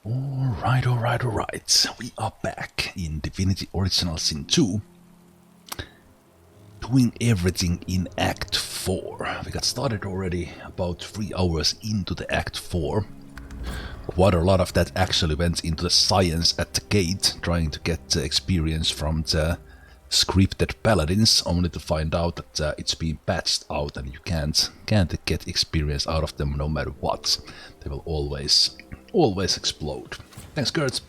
Alright. We are back in Divinity Original Sin 2. Doing everything in Act 4. We got started already about 3 hours into the Act 4. Quite a lot of that actually went into the science at the gate, trying to get experience from the scripted paladins, only to find out that it's been patched out and you can't get experience out of them no matter what. They will always explode. Thanks, Kurt.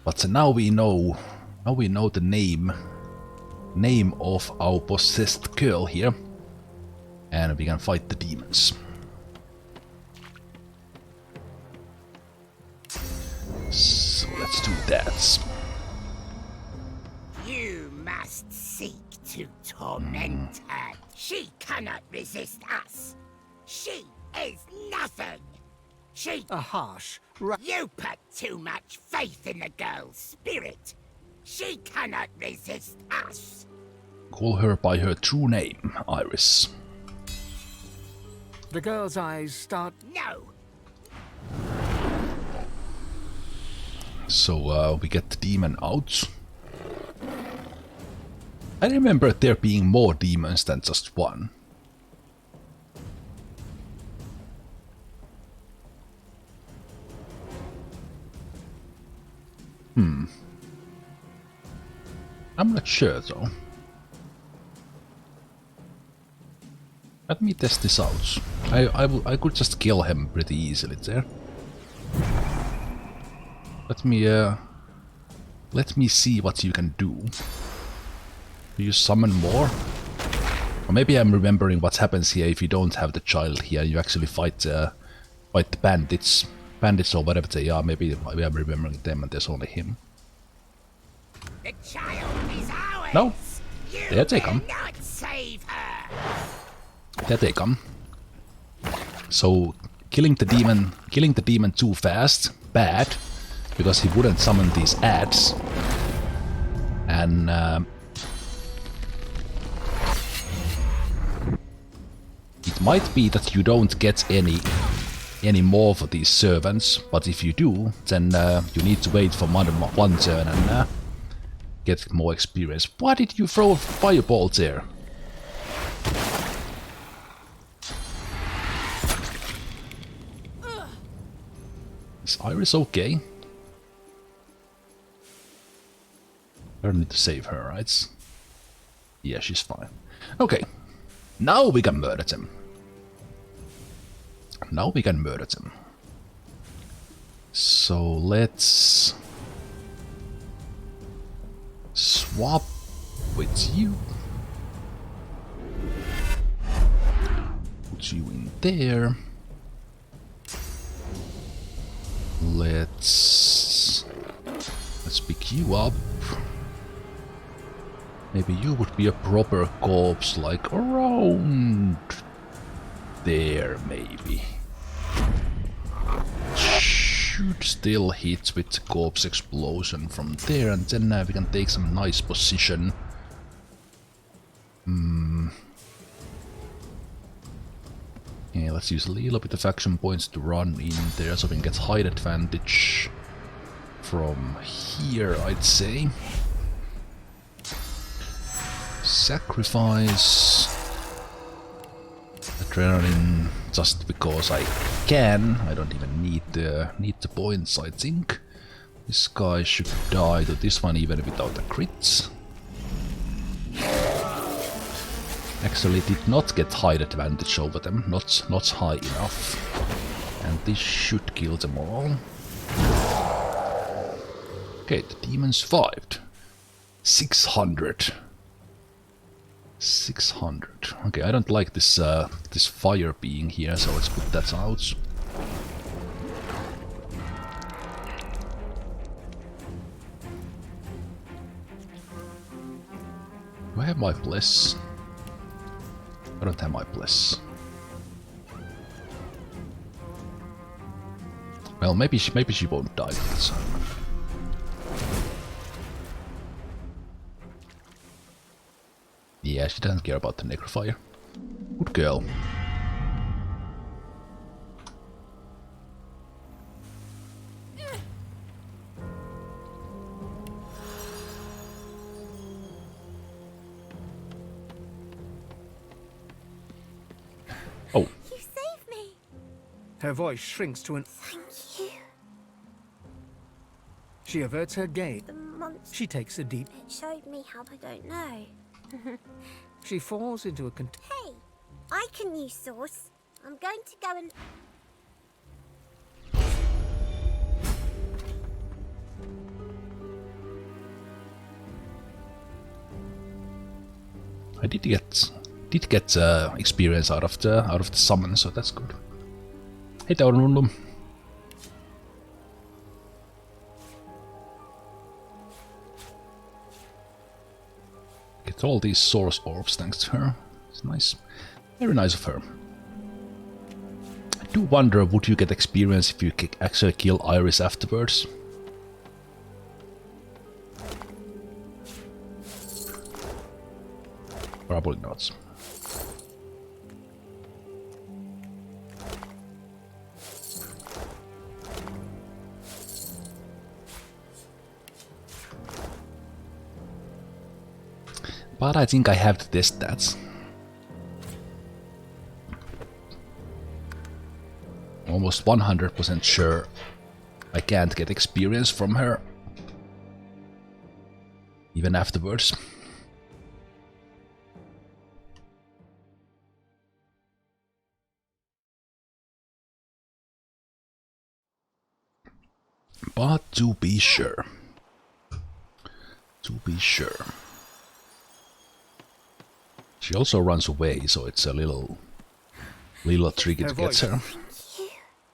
But now we know the name of our possessed girl here, and we can fight the demons. So let's do that. You must seek to torment her. She cannot resist us. She is nothing. She... A harsh... You put too much faith in the girl's spirit. She cannot resist us. Call her by her true name, Iris. The girl's eyes start... No. So we get the demon out. I remember there being more demons than just one. I'm not sure though. Let me test this out. I could just kill him pretty easily there. Let me see what you can do. Do you summon more? Or maybe I'm remembering what happens here if you don't have the child here. You actually fight the bandits or whatever they are. Maybe I'm remembering them and there's only him. The child is ours. No, You there they come. cannot save her. There they come. So killing the demon too fast, bad, because he wouldn't summon these ads. And it might be that you don't get any more for these servants, but if you do, then you need to wait for one turn and get more experience. Why did you throw a fireball there? Is Iris okay? I don't need to save her, right? Yeah, she's fine. Okay. Now we can murder them. So let's swap with you. Put you in there. Let's pick you up. Maybe you would be a proper corpse, like around there, maybe. Should still hit with the corpse explosion from there, and then we can take some nice position. Yeah, let's use a little bit of action points to run in there so we can get height advantage from here, I'd say. Sacrifice adrenaline just because I can. I don't even need the points, I think. This guy should die to this one even without a crit. Actually did not get height advantage over them, not high enough. And this should kill them all. Okay, the demon survived. 600. 600. Okay, I don't like this this fire being here, so let's put that out. Do I have my bless? I don't have my bless. Well, maybe she won't die. So. Yeah, she doesn't care about the necrofire. Good girl. Her voice shrinks to an... Thank you. She averts her gaze. The monster. She takes a deep... It showed me how I don't know. She falls into a... Hey, I can use sauce. I'm going to go and... I did get experience out of the summon, so that's good. Hey there, Rundum. Get all these source orbs thanks to her. It's nice. Very nice of her. I do wonder, would you get experience if you actually kill Iris afterwards? Probably not. But I think I have to test that. Almost 100% sure I can't get experience from her. Even afterwards. But to be sure. To be sure. She also runs away, so it's a little tricky to get her.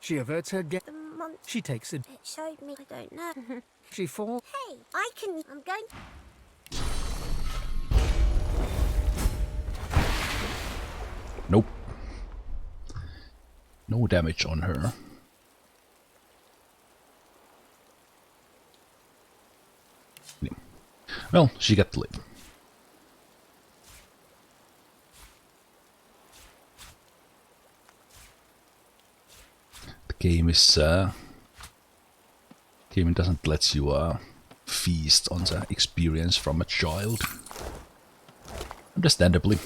She averts her gaze. The monster. She takes a... It showed me I don't know. She falls... Hey, I can... I'm going... Nope. No damage on her. Well, she got to live. The game is game doesn't let you feast on the experience from a child. Understandably.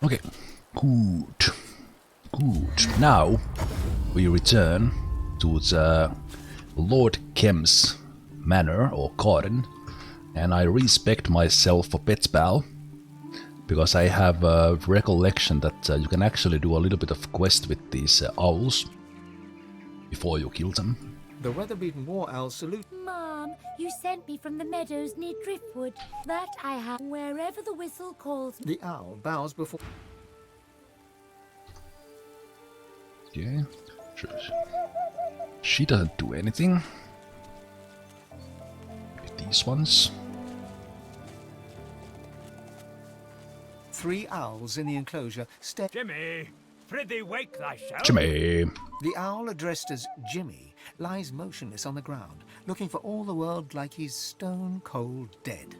Okay, good. Good. Now we return to the Lord Kem's manor or garden, and I respect myself for pet pal because I have a recollection that you can actually do a little bit of quest with these owls before you kill them. The weather-beaten war owl salute. Mom, you sent me from the meadows near Driftwood. That I have wherever the whistle calls me. The owl bows before... Okay, sure. She doesn't do anything. Maybe these ones. 3 owls in the enclosure step. Jimmy, prithee wake thyself. Jimmy. The owl, addressed as Jimmy, lies motionless on the ground, looking for all the world like he's stone cold dead.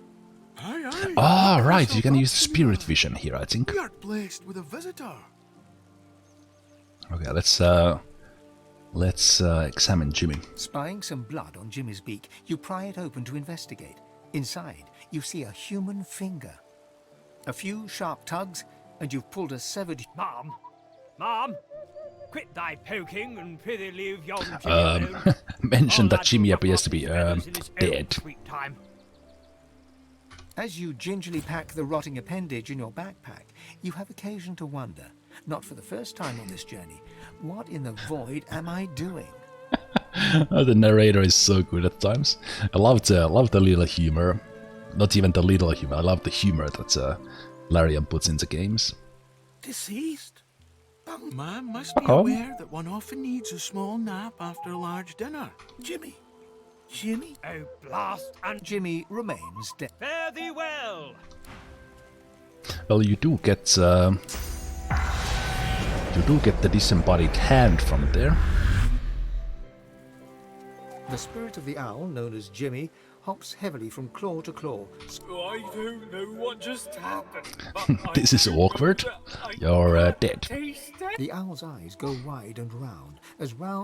Aye, aye. Ah, right, you can use spirit vision here, I think. We are blessed with a visitor. Okay, let's examine Jimmy. Spying some blood on Jimmy's beak, you pry it open to investigate. Inside, you see a human finger. A few sharp tugs, and you've pulled a severed... Mom, quit thy poking and prithee leave yon Jimmy alone. Mention that Lads Jimmy will appears to be ruffle in his own dead. sweet time. As you gingerly pack the rotting appendage in your backpack, you have occasion to wonder, not for the first time on this journey, what in the void am I doing? The narrator is so good at times. I love the little humor. Not even the little humor, I love the humor that Larian puts in the games. Deceased? That man must be Oh. aware that one often needs a small nap after a large dinner. Jimmy? Oh, blast and Jimmy remains dead. fare thee well. Well, you do get the disembodied hand from there. The spirit of the owl, known as Jimmy, hops heavily from claw to claw. I don't know what just happened. But This is awkward. You're dead. The owl's eyes go wide and round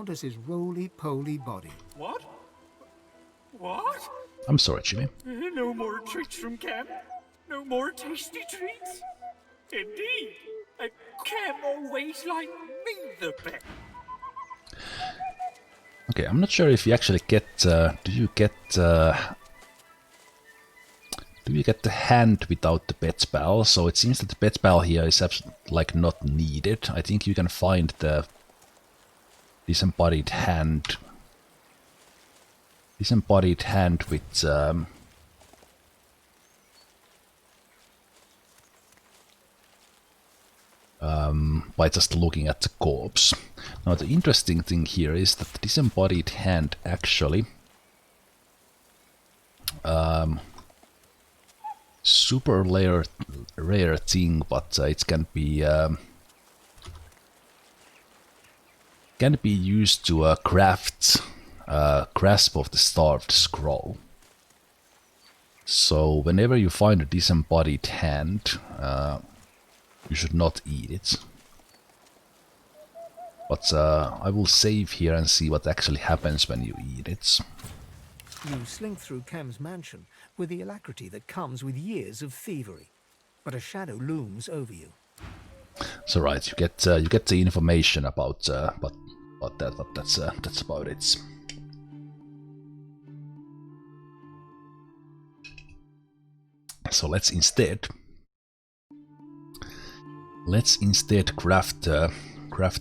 as his roly-poly body. What? What? I'm sorry, Jimmy. No more treats from camp. No more tasty treats. Indeed. And Cam always liked me the best. Okay, I'm not sure if you actually get. Do you get the hand without the pet spell? So it seems that the pet spell here is like not needed. I think you can find the disembodied hand. Disembodied hand with by just looking at the corpse. Now the interesting thing here is that the disembodied hand actually super rare thing, but it can be used to craft Grasp of the Starved Scroll. So whenever you find a disembodied hand, you should not eat it. But I will save here and see what actually happens when you eat it. You slink through Cam's mansion with the alacrity that comes with years of thievery, but a shadow looms over you. So right, you get the information about that, but that's about it. So let's instead craft the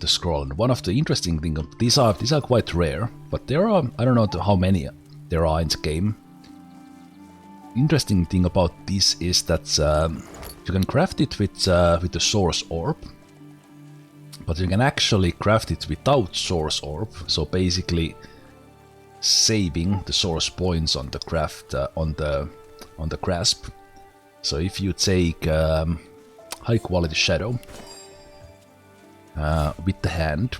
scroll. And one of the interesting things, these are quite rare, but there are, I don't know how many there are in the game. Interesting thing about this is that you can craft it with the source orb, but you can actually craft it without source orb. So basically, saving the source points on the craft on the grasp. So if you take high quality shadow with the hand,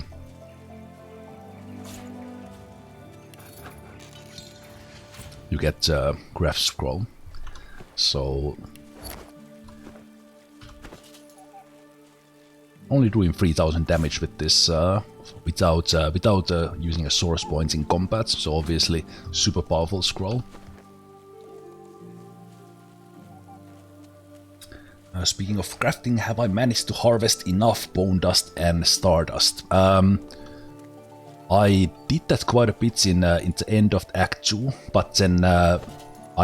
you get graph scroll. So only doing 3000 damage with this without using a source points in combat. So obviously super powerful scroll. Speaking of crafting, have I managed to harvest enough bone dust and stardust? I did that quite a bit in the end of Act 2, but then I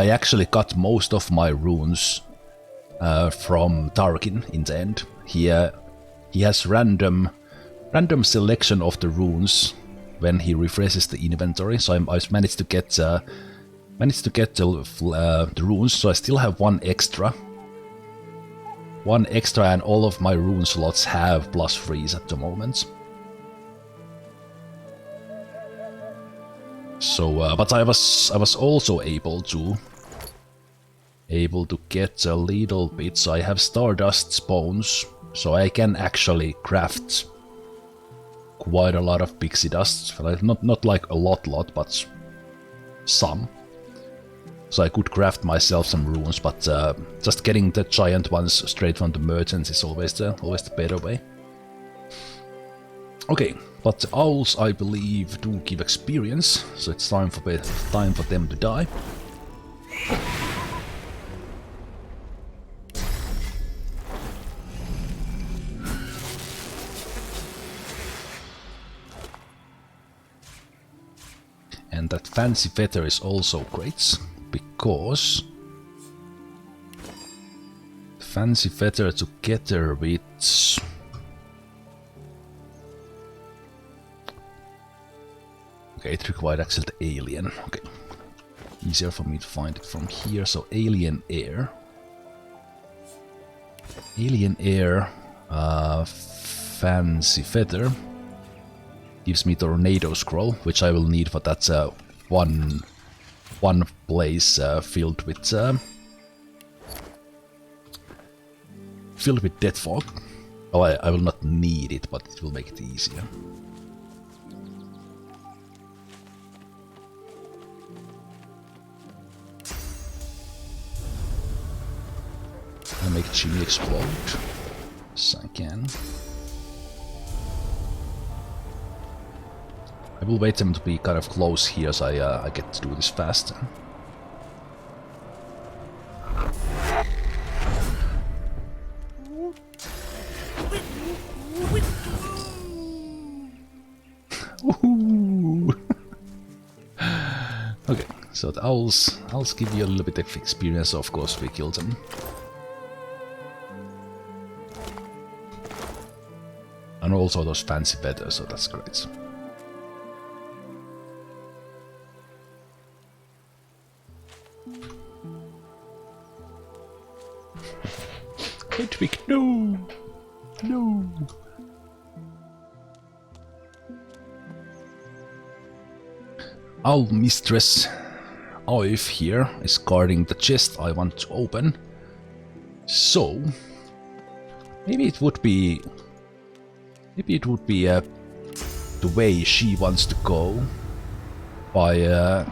actually got most of my runes from Tarkin in the end. He has random selection of the runes when he refreshes the inventory, so I managed to get the runes. So I still have one extra, and all of my rune slots have +3s at the moment. So, but I was also able to get a little bit. So I have Stardust bones, so I can actually craft quite a lot of pixie dust. Not like a lot, but some. So I could craft myself some runes, but just getting the giant ones straight from the merchants is always the better way. Okay, but the owls, I believe, do give experience, so it's time for them to die. And that fancy feather is also great, because fancy feather together with okay, it required actually the alien. Okay, easier for me to find it from here. So alien air, fancy feather gives me tornado scroll, which I will need for that one place filled with death fog. Oh, I will not need it, but it will make it easier. I'll make Jimmy explode. Yes, I can. I will wait them to be kind of close here, so I get to do this faster. So the owls give you a little bit of experience, of course we kill them. And also those fancy feathers, so that's great. Hedwig, no! No! Owl Mistress Ive here is guarding the chest I want to open. So maybe it would be the way she wants to go by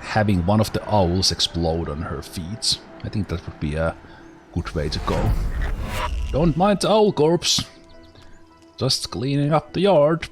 having one of the owls explode on her feet. I think that would be a good way to go. Don't mind the owl corpse. Just cleaning up the yard.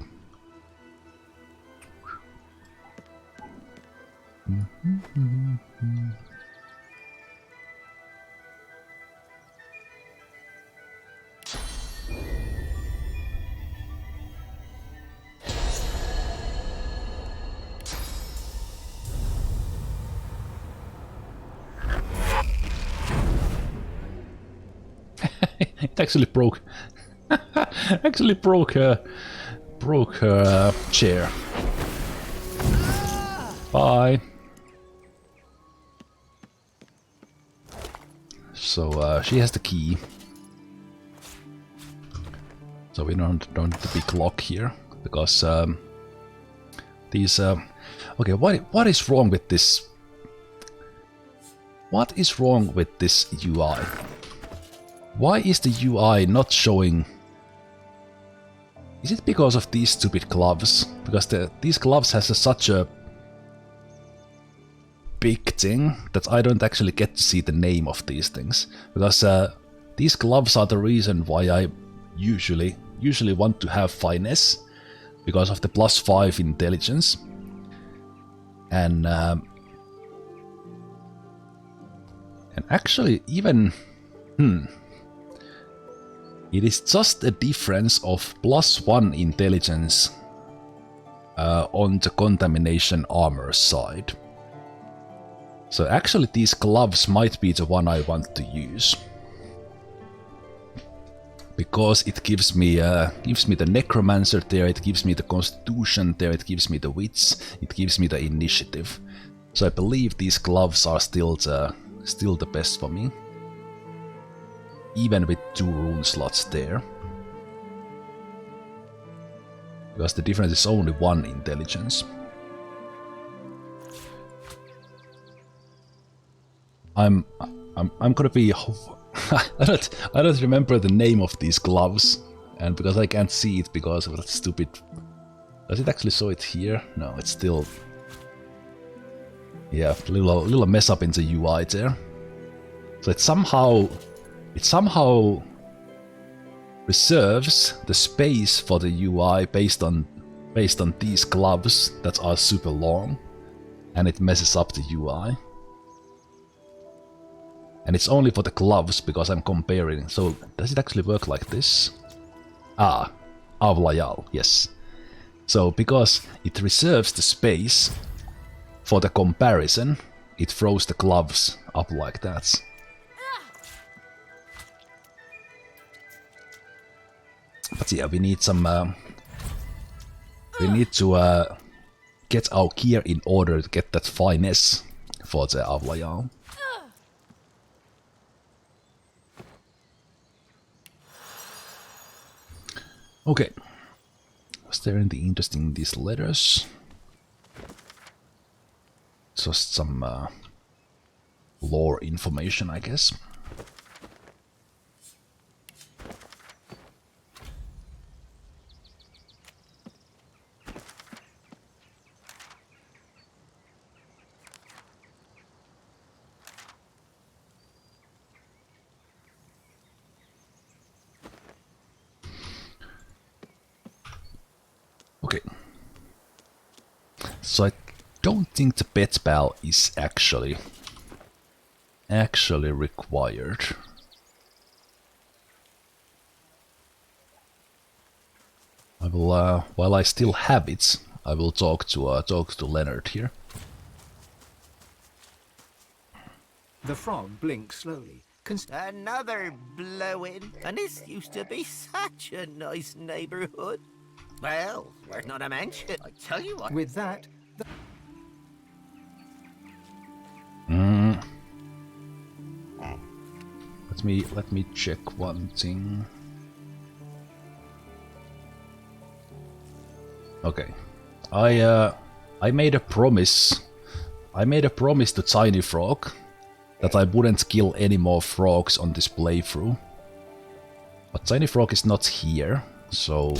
It actually broke. Actually broke her chair. Bye. So she has the key. So we don't need the big lock here because these. Okay, what is wrong with this? What is wrong with this UI? Why is the UI not showing? Is it because of these stupid gloves? Because these gloves has such a big thing that I don't actually get to see the name of these things. Because these gloves are the reason why I usually want to have finesse, because of the +5 intelligence. And actually even it is just a difference of +1 intelligence on the contamination armor side. So actually these gloves might be the one I want to use. Because it gives me the Necromancer there, it gives me the Constitution there, it gives me the Wits, it gives me the Initiative. So I believe these gloves are still the best for me. Even with 2 rune slots there. Because the difference is only 1 intelligence. I'm gonna be I don't remember the name of these gloves, and because I can't see it because of that stupid. Does it actually show it here? No, it's still. Yeah, little mess up in the UI there. So it somehow reserves the space for the UI based on these gloves that are super long, and it messes up the UI. And it's only for the gloves because I'm comparing. So does it actually work like this? Ah, Avlayal, yes. So because it reserves the space for the comparison, it throws the gloves up like that. But yeah, we need some. We need to get our gear in order to get that finesse for the Avlayal. Okay. Was there anything interesting in these letters? Just some lore information, I guess. Okay. So I don't think the pet pal is actually required. I will while I still have it, I will talk to Leonard here. The frog blinks slowly. Another blow-in, and this used to be such a nice neighborhood. Well, worth not a mention. I tell you what. With that, Let me check one thing. Okay, I made a promise. I made a promise to Tiny Frog that I wouldn't kill any more frogs on this playthrough. But Tiny Frog is not here, so...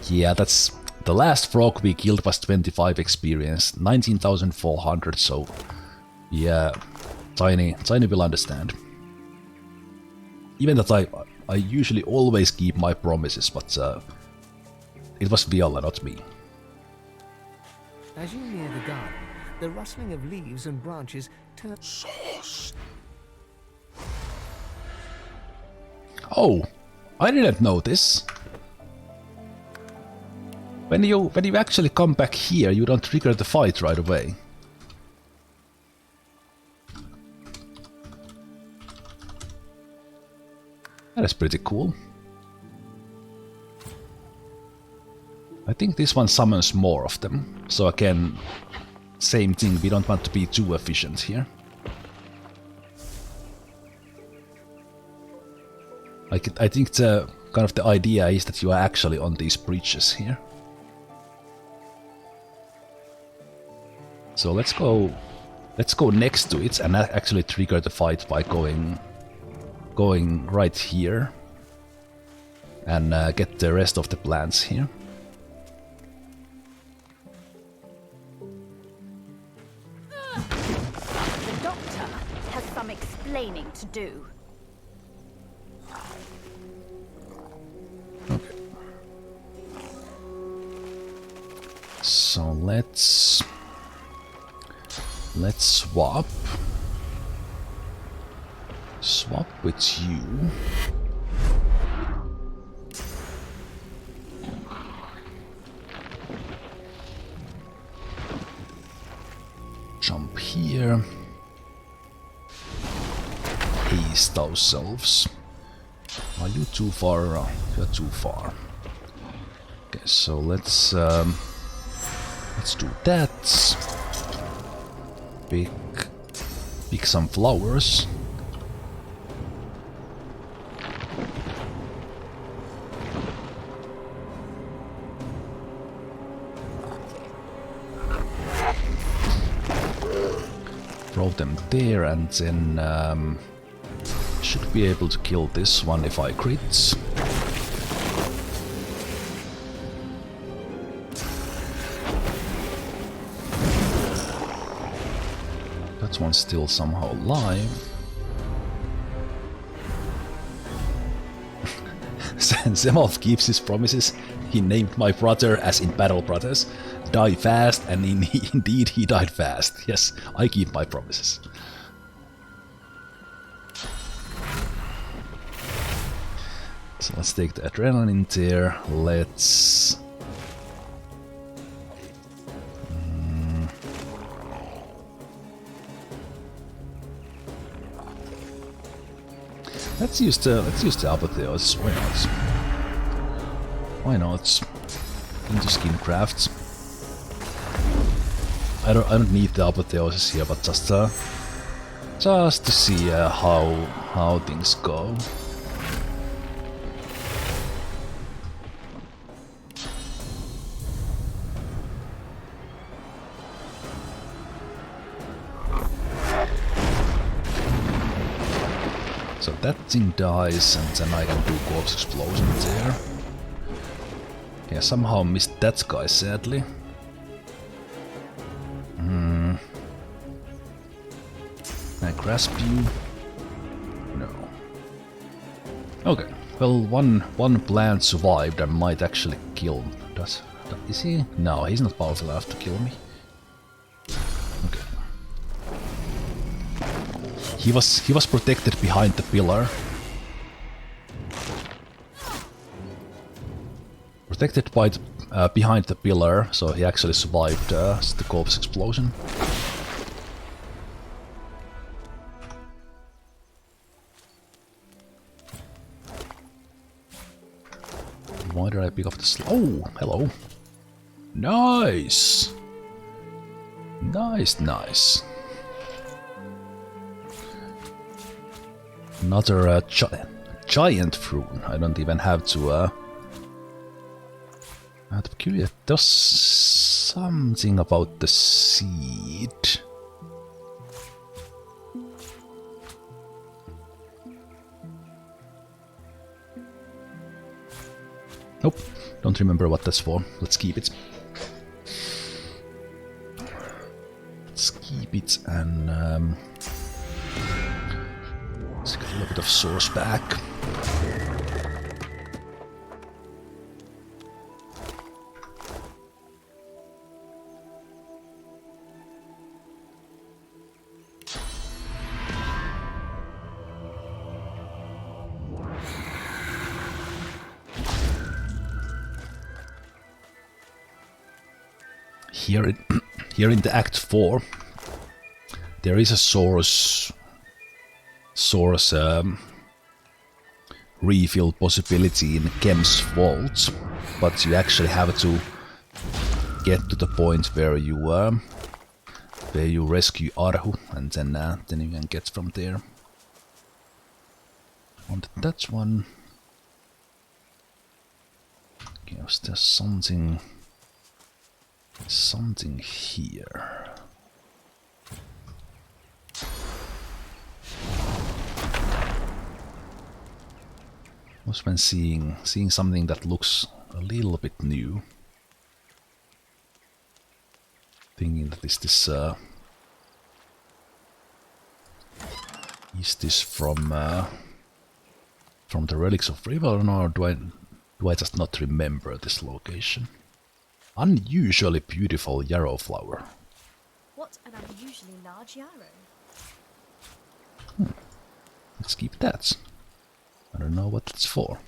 Yeah, that's... The last frog we killed was 25 experience, 19,400, so... Yeah, Tiny will understand. Even that I usually always keep my promises, but it was Viola, not me. as you near the garden, the rustling of leaves and branches turns. Sauce. Oh, I didn't know this. When you actually come back here, you don't trigger the fight right away. That is pretty cool. I think this one summons more of them. So again, same thing, we don't want to be too efficient here. I think the kind of the idea is that you are actually on these bridges here. So let's go next to it and actually trigger the fight by going right here and get the rest of the plants here. The doctor has some explaining to do. Okay. So let's swap with you. Jump here. Haste ourselves. Are you too far around? You're too far. Okay, so let's do that. Pick some flowers. Throw them there, and then should be able to kill this one if I crits. That one's still somehow alive. Zemalf keeps his promises. He named my brother, as in Battle Brothers, die fast, and indeed he died fast. Yes, I keep my promises. So let's take the adrenaline there. Let's... Let's use the apotheosis. Why not? Why not? Into skin crafts. I don't need the apotheosis here, but just to see how things go. So that thing dies, and then I can do corpse explosion there. Yeah, somehow missed that guy, sadly. Can I grasp you? No. Okay. Well, one plant survived and might actually kill him. Is he? No, he's not powerful enough to kill me. Okay. He was protected behind the pillar. protected by behind the pillar, so he actually survived the corpse explosion. Why did I pick up the oh, hello. Nice! Nice, nice. Another giant rune. I don't even have to curious. There's something about the seed. Nope, don't remember what that's for. Let's keep it. Let's keep it and let's get a little bit of source back. Here in the Act 4, there is a source refill possibility in Kem's vault, but you actually have to get to the point where you rescue Arhu, and then you can get from there. On that one, okay, was there something here? Was when seeing something that looks a little bit new. Thinking that is this from the Relics of Rivalon, or do I just not remember this location? Unusually beautiful yarrow flower. What an unusually large yarrow. Let's keep that. I don't know what it's for.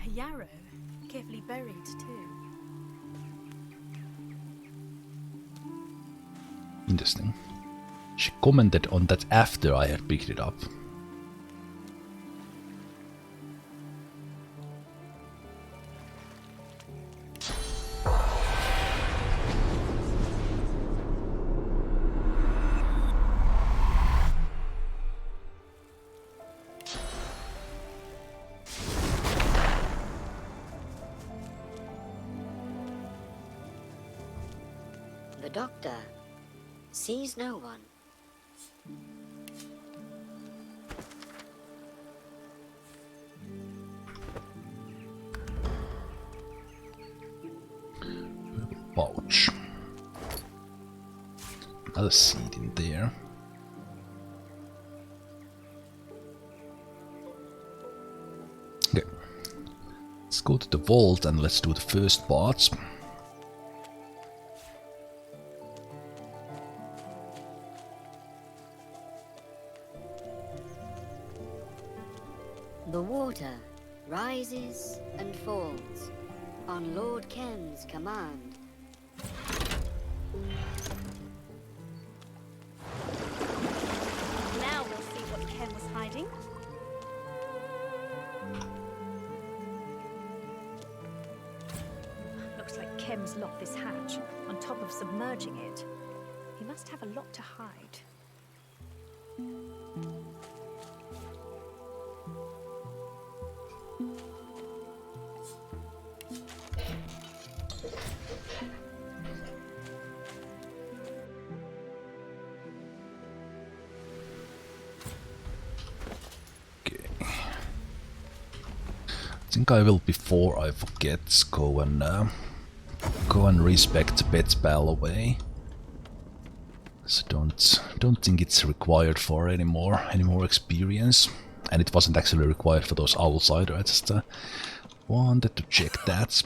A yarrow, carefully buried too. Interesting. She commented on that after I had picked it up. The doctor sees no one. Pouch. Another seed in there. Okay. Let's go to the vault and let's do the first parts. The water rises and falls on Lord Ken's command. Now we'll see what Ken was hiding. Looks like Kem's locked this hatch, on top of submerging it. He must have a lot to hide. I think I will, before I forget, go and respect Bet's pal away. So don't think it's required for any more experience, and it wasn't actually required for those owls either. I just wanted to check that.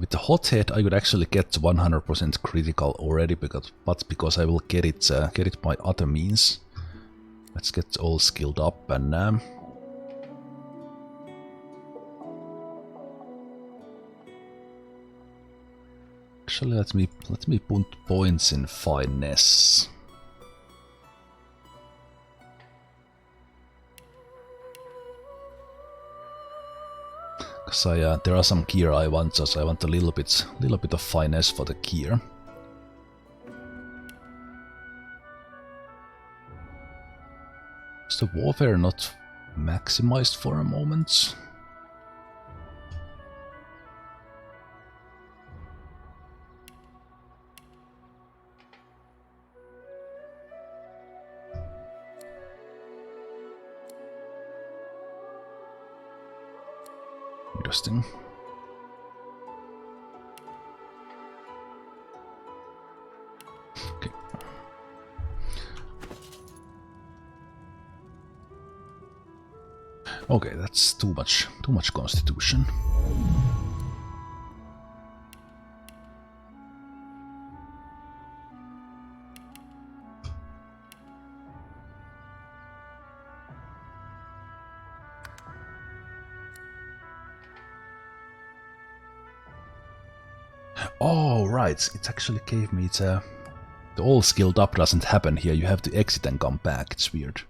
With the hothead I could actually get 100% critical already, but because I will get it by other means. Let's get all skilled up and actually let me put points in finesse. Cause there are some gear I want, so I want a little bit of finesse for the gear. Is the warfare not maximized for a moment? Interesting. Okay. Okay, that's too much constitution. Oh, right, it actually gave me the all skilled up doesn't happen here, you have to exit and come back, it's weird.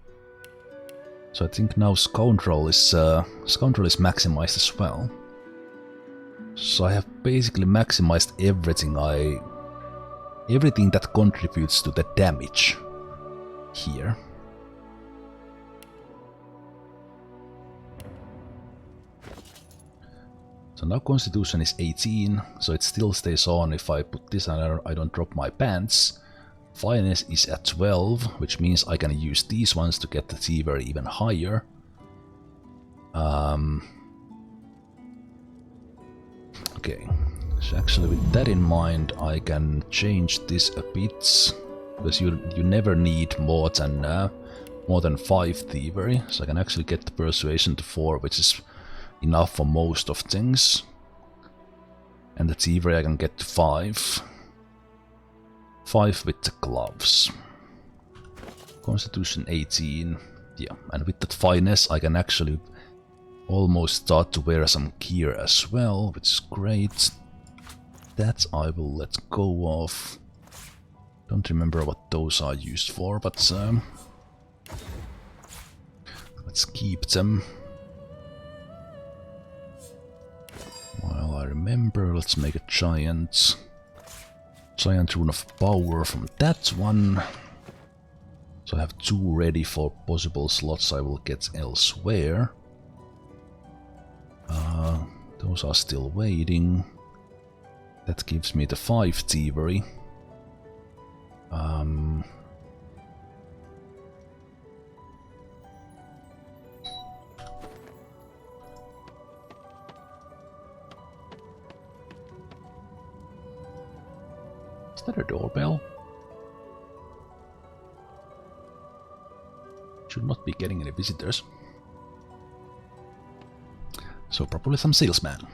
So I think now Scoundrel is maximized as well. So I have basically maximized everything that contributes to the damage here. So now Constitution is 18, so it still stays on if I put this on, I don't drop my pants. Finesse is at 12, which means I can use these ones to get the thievery even higher. Okay, so actually with that in mind I can change this a bit, because you never need more than 5 thievery, so I can actually get the persuasion to 4, which is enough for most of things. And the thievery I can get to 5. 5 with the gloves. Constitution 18. Yeah, and with that finesse I can actually almost start to wear some gear as well, which is great. That I will let go of. Don't remember what those are used for, but let's keep them. While I remember, let's make a giant rune of power from that one. So I have 2 ready for possible slots I will get elsewhere. Those are still waiting. That gives me the 5 thievery. Is that a doorbell? Should not be getting any visitors. So probably some salesman.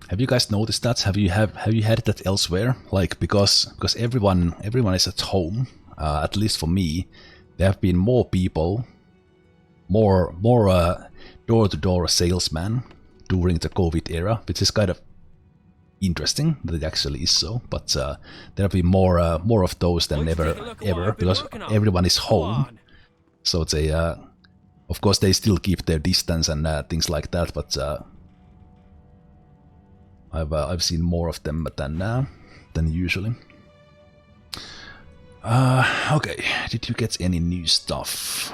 Have you guys noticed that? Have you had that elsewhere? Like because everyone is at home. At least for me, there have been more people, more door-to-door salesmen during the COVID era, which is kind of interesting that it actually is so. But there have been more of those than ever because everyone is home. So they, of course, they still keep their distance and things like that, but. I've seen more of them than usually. Okay, did you get any new stuff?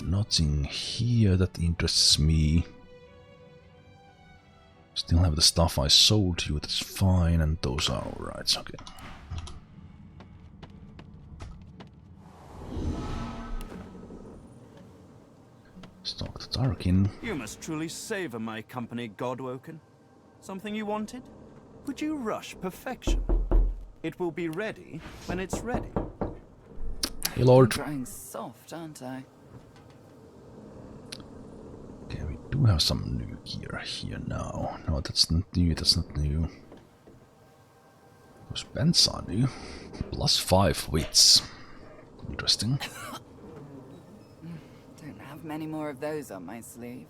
Nothing here that interests me. Still have the stuff I sold you, that's fine, and those are alright, okay. Stock the Tarkin. You must truly savor my company, Godwoken. Something you wanted? Would you rush perfection? It will be ready when it's ready. Hey, Lord. I'm growing soft, aren't I? Okay, we do have some new gear here now. No, that's not new, that's not new. Those pants are new. +5 wits. Interesting. Don't have many more of those on my sleeve.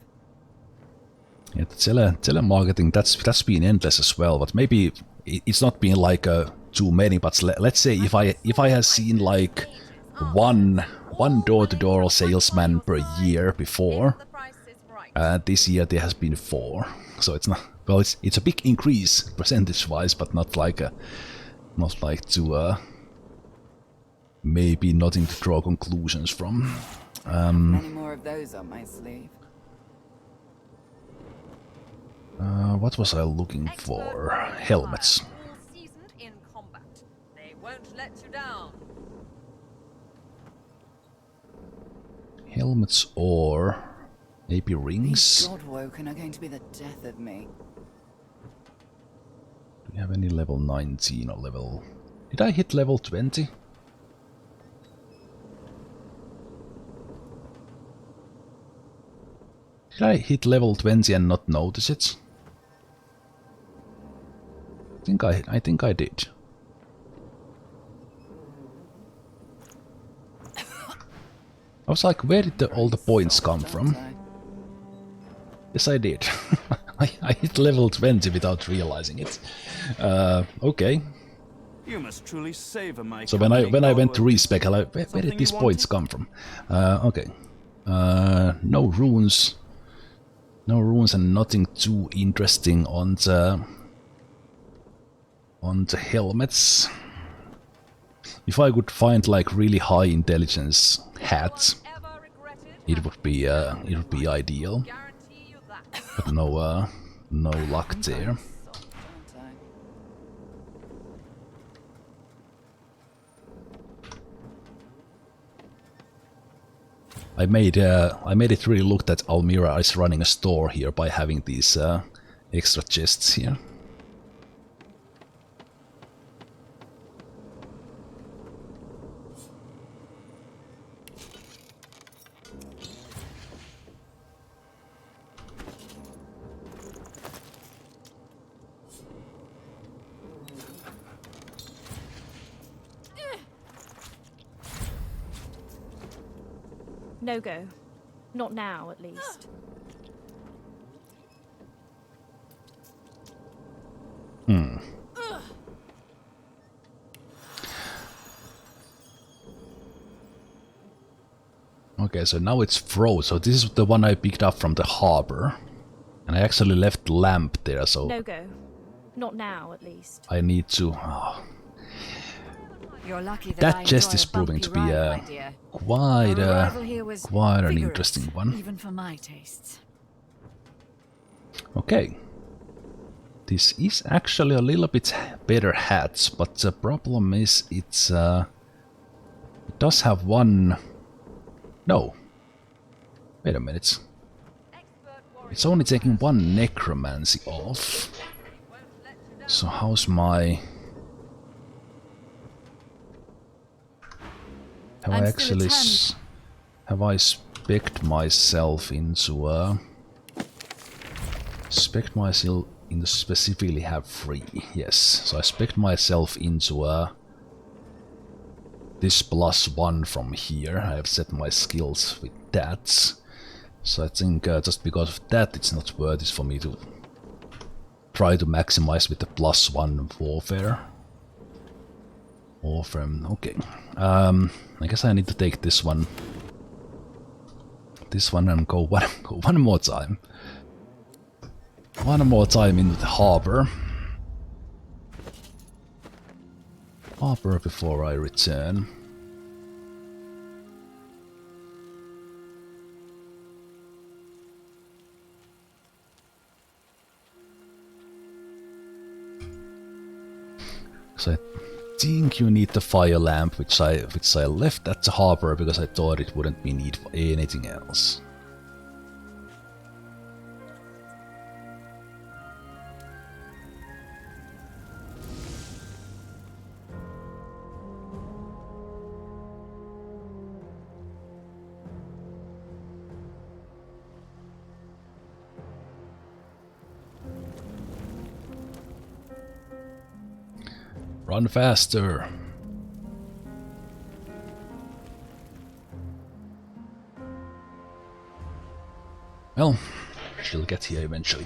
Yeah, the telemarketing, that's been endless as well, but maybe it's not been like too many, but let's say if I had seen like one door-to-door salesman per year before, this year there has been 4, so it's not, well, it's a big increase percentage-wise, but not like to maybe nothing to draw conclusions from. Many more of those on my sleeve. What was I looking for? Helmets. Seasoned in combat. They won't let you down. Helmets or maybe rings? These Godwoken are going to be the death of me. Do we have any level 19 or level... Did I hit level 20? Did I hit level 20 and not notice it? I think I did. I was like, where did all the points come from? Yes, I did. I hit level 20 without realizing it. Okay. You must truly savor my So when I went to respec, I like, where did these points come from? Okay. No runes. No runes and nothing too interesting on the helmets. If I could find like really high intelligence hats, it would be ideal. But no luck there. I made it really look that Almira is running a store here by having these extra chests here. No go. Not now, at least. Okay, so now it's froze. So this is the one I picked up from the harbor. And I actually left the lamp there, so... No go. Not now, at least. I need to... Oh. You're lucky That chest is proving to be quite an interesting one. Even for my tastes. Okay. This is actually a little bit better hats, but the problem is it does have one... No. Wait a minute. It's only taking one necromancy off. So how's my... Have I actually... Have I spec'd myself into spec'd myself into specifically have 3, yes. So I spec'd myself into this +1 from here. I have set my skills with that. So I think just because of that it's not worth it for me to try to maximize with the +1 warfare. Okay. I guess I need to take this one. This one and go one more time. One more time into the harbor. Harbor before I return. So I think you need the fire lamp, which I left at the harbor because I thought it wouldn't be need for anything else. Run faster! Well, she'll get here eventually.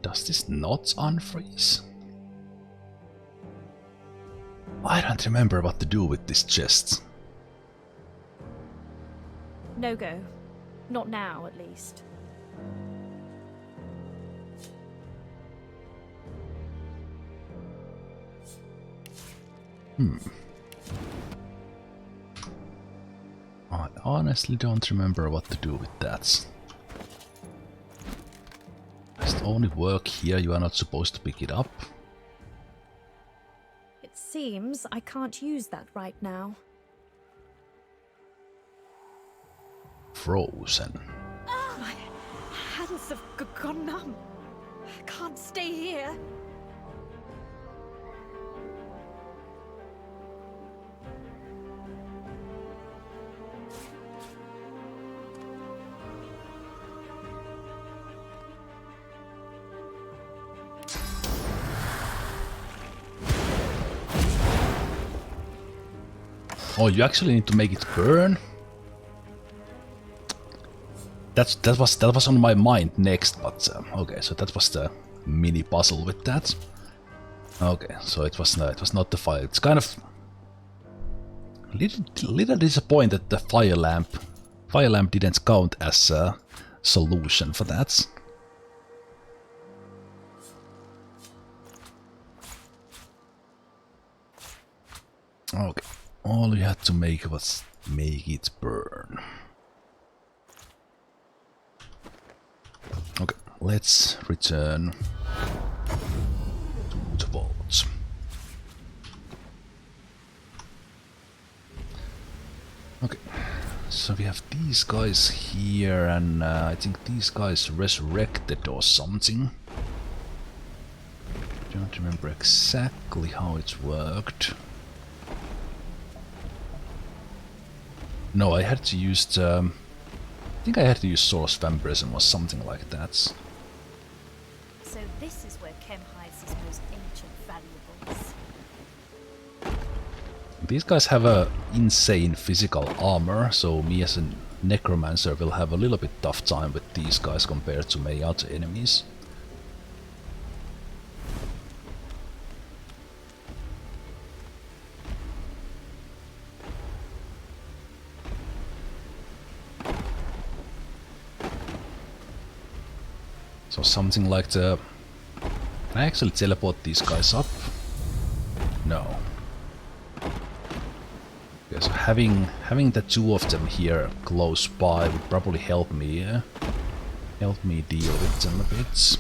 Does this not unfreeze? I don't remember what to do with this chest. No go. Not now, at least. I honestly don't remember what to do with that. Does it only work here? You are not supposed to pick it up? It seems I can't use that right now. Frozen. My hands have gone numb. I can't stay here. Oh, you actually need to make it burn? That was on my mind next, but okay, so that was the mini puzzle with that. Okay, so it was not the fire. It's kind of little disappointed the fire lamp didn't count as a solution for that. Okay, all you had to make was make it burn. Okay, let's return to the vaults. Okay, so we have these guys here, and I think these guys resurrected or something. I don't remember exactly how it worked. No, I had to use I think I had to use Source Vampirism or something like that. So this is where Kem hides his most ancient valuables. These guys have a insane physical armor, so me as a Necromancer will have a little bit tough time with these guys compared to my other enemies. So something like the... Can I actually teleport these guys up? No. Okay, so having the two of them here close by would probably help me deal with them a bit.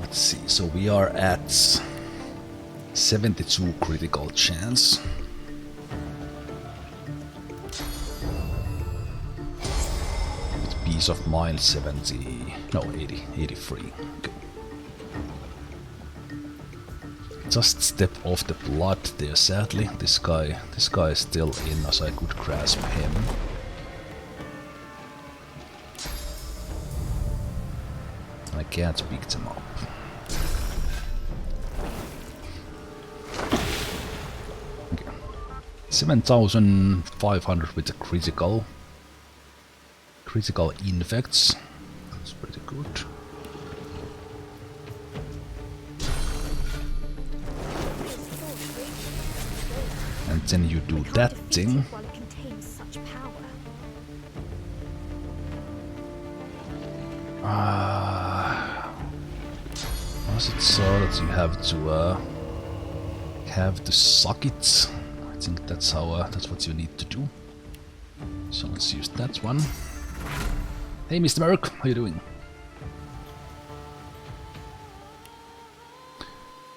Let's see, so we are at 72 critical chance. With peace of mind 70, no 83. Okay. Just step off the blood there, sadly. This guy is still in, as I could grasp him. I can't pick them up. 7,500 with the critical infects. That's pretty good. And then you do that thing. While it contains such power. Was it so that you have to suck it? I think that's what you need to do. So let's use that one. Hey, Mr. Merc, how you doing?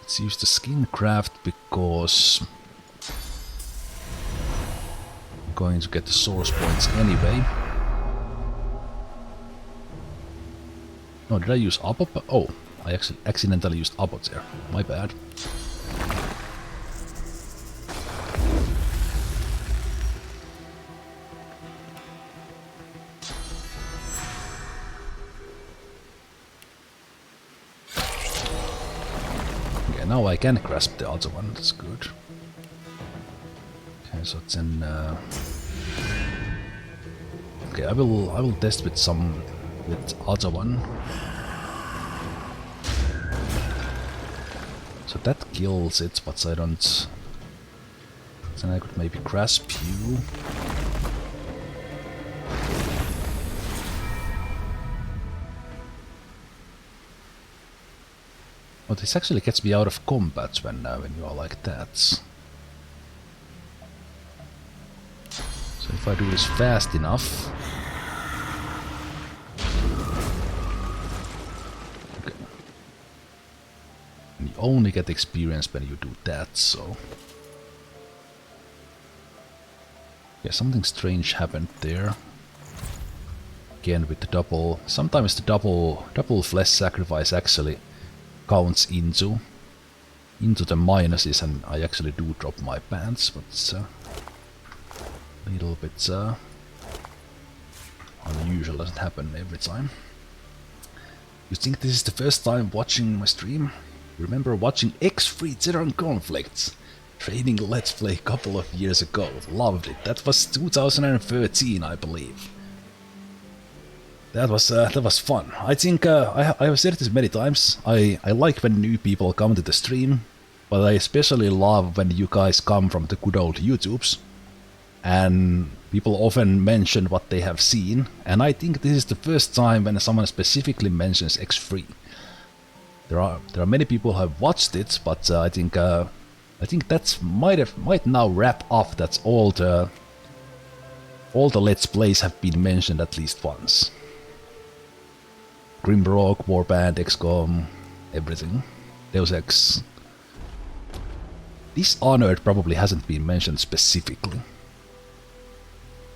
Let's use the skin craft because I'm going to get the source points anyway. No, did I use Abot? Oh, I actually accidentally used Abot there. My bad. Okay, now I can grasp the other one. That's good. Okay, so then. Okay, I will test with other one. So that kills it, but I don't. Then I could maybe grasp you. Oh, this actually gets me out of combat when you are like that. So if I do this fast enough. You only get experience when you do that, so... Yeah, something strange happened there. Again with the double... Sometimes the double flesh sacrifice actually counts into the minuses, and I actually do drop my pants, but it's a little bit unusual, doesn't happen every time. You think this is the first time watching my stream? Remember watching X3 Terran Conflicts? Training Let's Play a couple of years ago. Loved it. That was 2013, I believe. That was fun. I think I have said this many times. I like when new people come to the stream, but I especially love when you guys come from the good old YouTubes. And people often mention what they have seen, and I think this is the first time when someone specifically mentions X3. There are many people who have watched it, but I think that might now wrap up. That's all the Let's Plays have been mentioned at least once. Grimrock, Warband, XCOM, everything. Deus Ex. Dishonored probably hasn't been mentioned specifically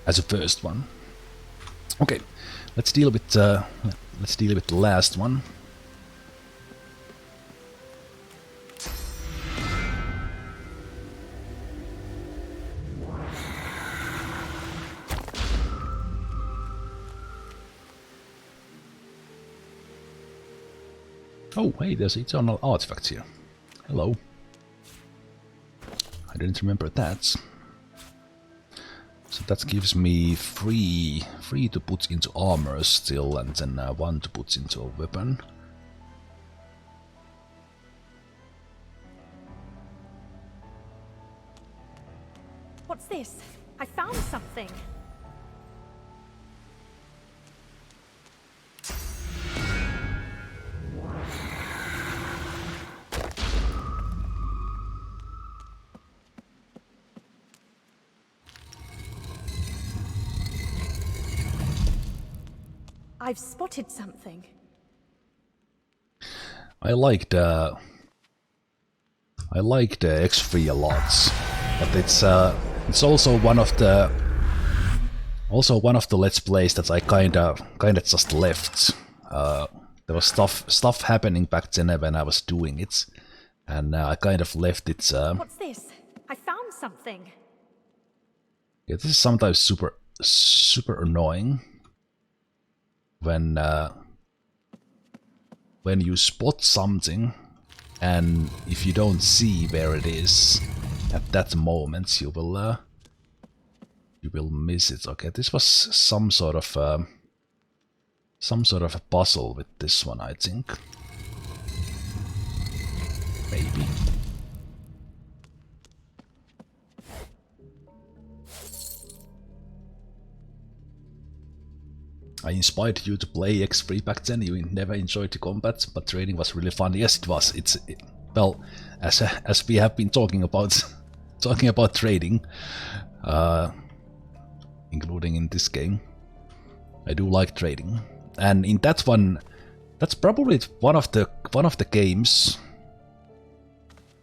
as a first one. Okay, let's deal with the last one. Oh, hey, there's eternal artifacts here. Hello. I didn't remember that. So that gives me three to put into armor still, and then 1 to put into a weapon. What's this? I found something. I've spotted something. I like the X3 a lot, but it's also one of the Let's Plays that I kinda just left. There was stuff happening back then when I was doing it, and I kind of left it. What's this? I found something. Yeah, this is sometimes super annoying when you spot something, and if you don't see where it is at that moment, you will You will miss it. Okay, this was some sort of a puzzle with this one, I think. Maybe. I inspired you to play X3 back then. You never enjoyed the combat, but training was really fun. Yes, it was. Well, as we have been talking about trading, including in this game, I do like trading, and in that one, that's probably one of the games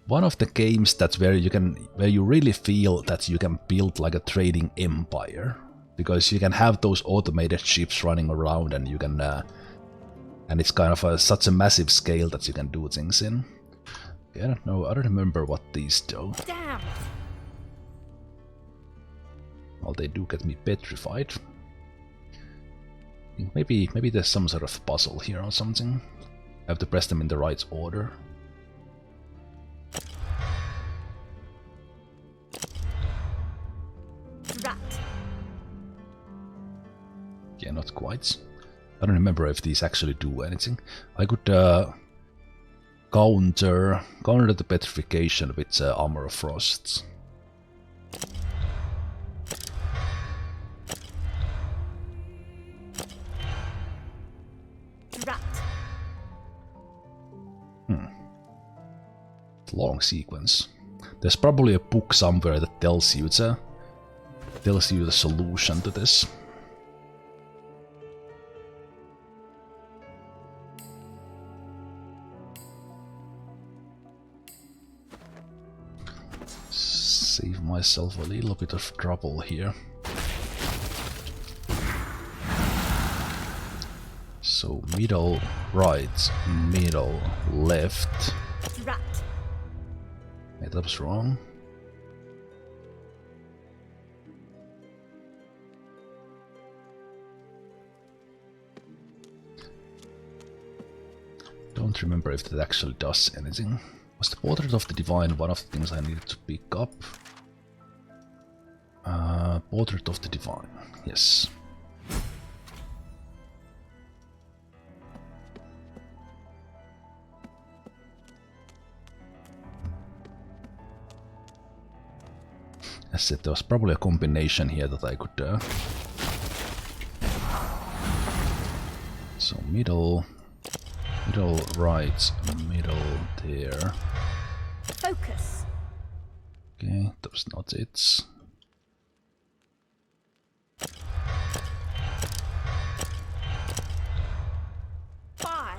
that where you really feel that you can build like a trading empire, because you can have those automated ships running around, and you can and it's kind of such a massive scale that you can do things in. Okay, I don't know. I don't remember what these do. Damn. Well, they do get me petrified. I think maybe there's some sort of puzzle here or something. I have to press them in the right order. Rat. Yeah, not quite. I don't remember if these actually do anything. I could counter the petrification with Armor of Frosts. Rat. Long sequence. There's probably a book somewhere that tells you the solution to this. Save myself a little bit of trouble here. So middle, right, middle, left. Rat. Wait, that was wrong. Don't remember if that actually does anything. Was the Portrait of the Divine one of the things I needed to pick up? Portrait of the Divine, yes. As I said, there was probably a combination here that I could... So middle, right, middle, there. Focus. Okay, that was not it. Five.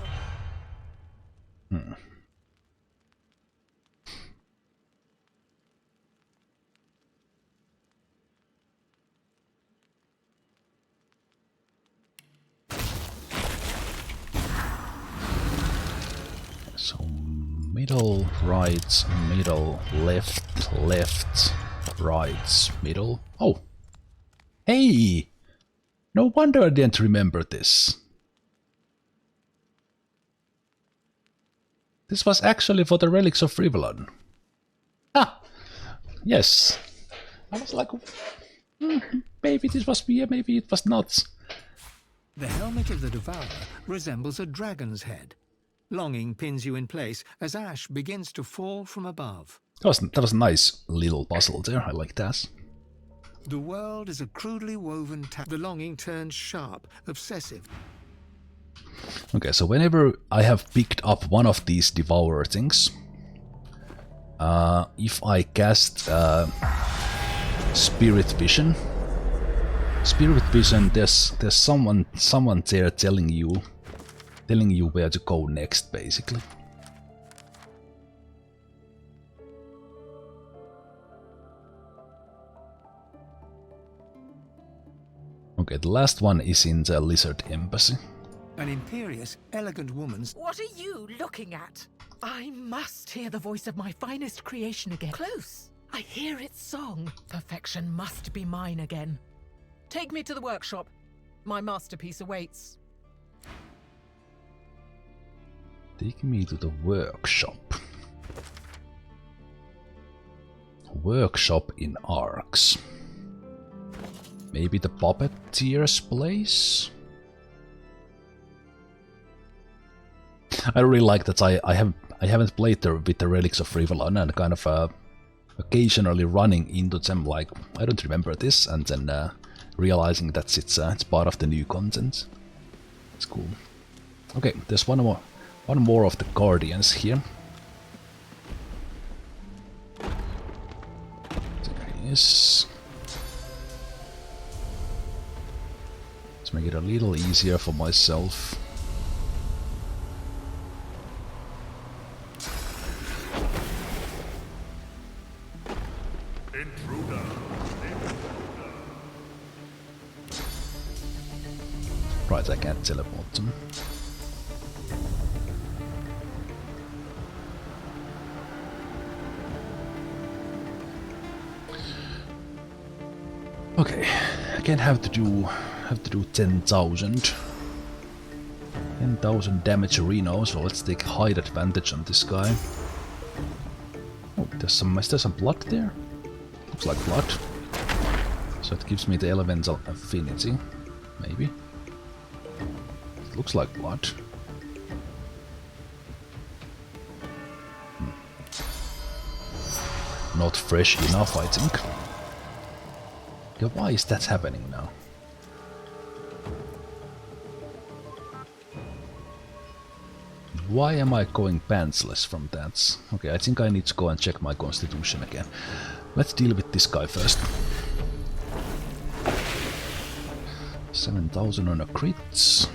So middle, right, middle, left, left, right, middle. Oh! Hey! No wonder I didn't remember this. This was actually for the Relics of Rivelon. Ah! Yes. I was like, maybe this was me, maybe it was not. The helmet of the Devourer resembles a dragon's head. Longing pins you in place as ash begins to fall from above. That was a nice little puzzle there, I like that. The world is a crudely woven the longing turns sharp, obsessive. Okay, so whenever I have picked up one of these Devourer things, if I cast Spirit Vision, there's someone there telling you where to go next, basically. Okay, the last one is in the Lizard Embassy. An imperious, elegant woman's... What are you looking at? I must hear the voice of my finest creation again. Close. I hear its song. Perfection must be mine again. Take me to the workshop. My masterpiece awaits. Take me to the workshop. Workshop in Arcs. Maybe the puppeteer's place? I really like that I haven't played with the Relics of Rivalon and kind of occasionally running into them like I don't remember this and then realizing that it's part of the new content. It's cool. Okay, there's one more of the Guardians here. There he is. Let's make it a little easier for myself. Right, I can't teleport them. Okay, again have to do 10,000. 10,000 damage Reno, so let's take height advantage on this guy. Oh, is there some blood there? Looks like blood. So it gives me the elemental affinity, maybe. It looks like blood. Not fresh enough, I think. Okay, why is that happening now? Why am I going pantsless from that? Okay, I think I need to go and check my constitution again. Let's deal with this guy first. 7,000 on a crit.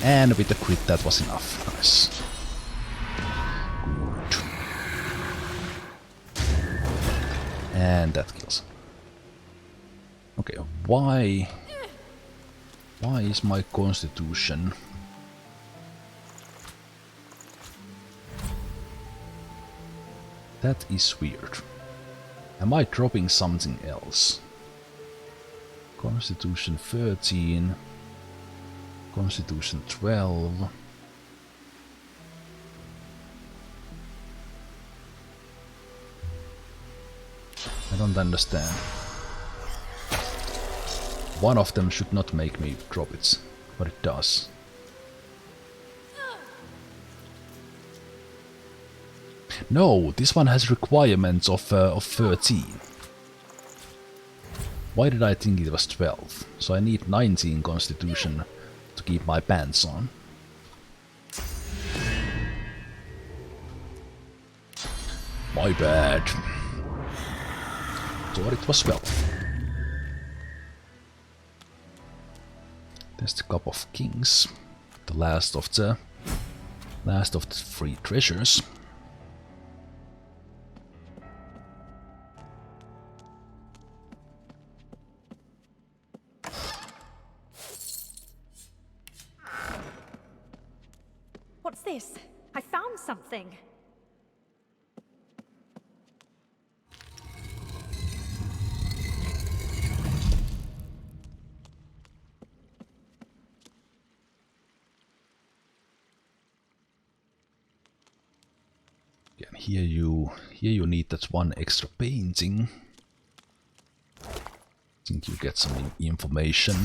And with the crit that was enough. Nice. Good. And that kills. Okay, why is my constitution that is weird. Am I dropping something else? Constitution 13, Constitution 12. I don't understand. One of them should not make me drop it, but it does. No, this one has requirements of 13. Why did I think it was 12? So I need 19 constitution to keep my pants on. My bad. Thought it was 12. There's the Cup of Kings, the last of the three treasures. What's this? I found something. Here you need that one extra painting. I think you get some information.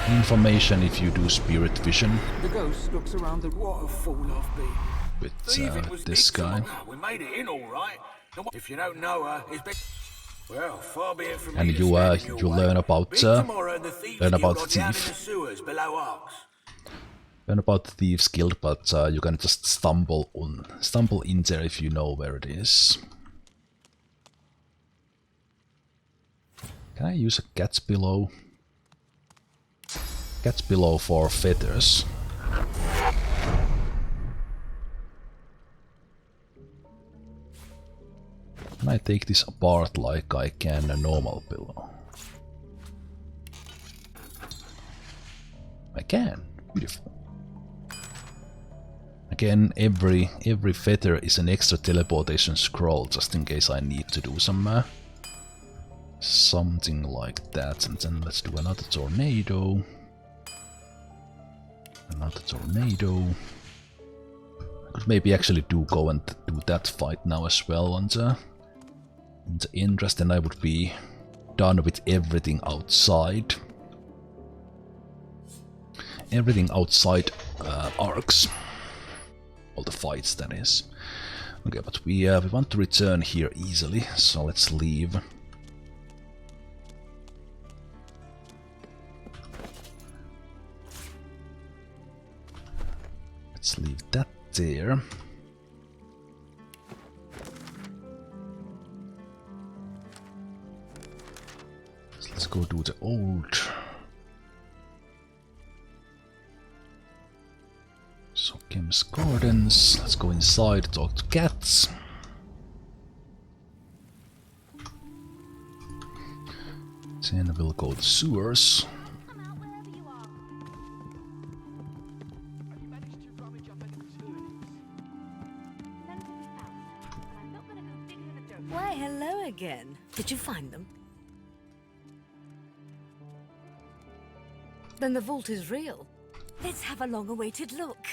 Information if you do spirit vision. The ghost looks around the water full of me. With this guy. We made it in all right. If you don't know her, it's been well, far be it from and me you learn about thief. Learn about the Thieves Guild, but you can just stumble in there if you know where it is. Can I use a cat's pillow? Cat's pillow for feathers. Can I take this apart like I can a normal pillow? I can. Beautiful. Again, every feather is an extra teleportation scroll, just in case I need to do some something like that. And then let's do another tornado. Another tornado. Could maybe actually go and do that fight now as well on the interest, and I would be done with everything outside. Everything outside arcs. All the fights, that is. Okay, but we want to return here easily, so let's leave. Let's leave that there. So let's go do the old. So Kim's Gardens. Let's go inside, talk to cats. Then we'll go to sewers. Why, hello again. Did you find them? Then the vault is real. Let's have a long-awaited look.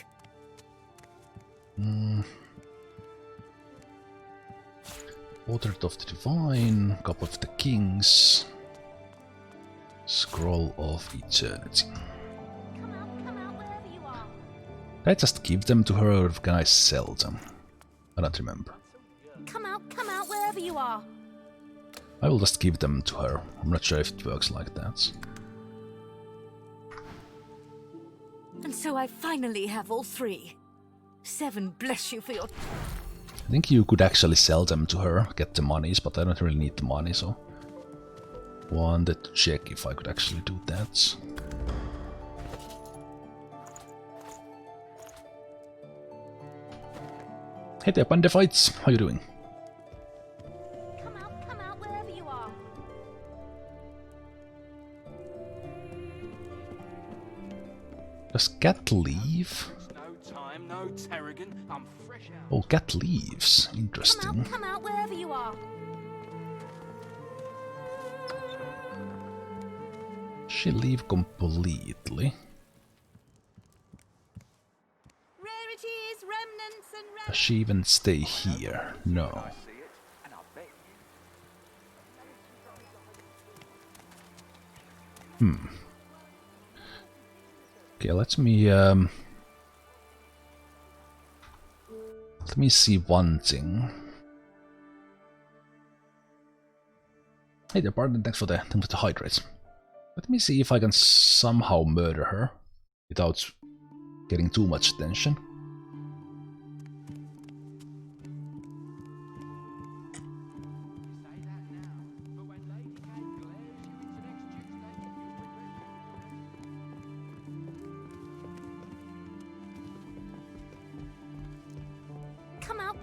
Water of the Divine, Cup of the Kings, Scroll of Eternity. Did I just give them to her, or can I sell them? I don't remember. Come out wherever you are. I will just give them to her. I'm not sure if it works like that. And so I finally have all three. 7 bless you for your... I think you could actually sell them to her, get the monies, but I don't really need the money, so... Wanted to check if I could actually do that. Hey there, Panda Fights! How you doing? Come out wherever you are. Does Cat leave? No time, no tarragon. I'm fresh out. Oh, Cat leaves. Interesting. Come out wherever you are. She leave completely. Rarities, remnants, and Does she even stay here? No. Okay, let me see one thing. Hey there, pardon, thanks for the hydrates. Let me see if I can somehow murder her without getting too much attention.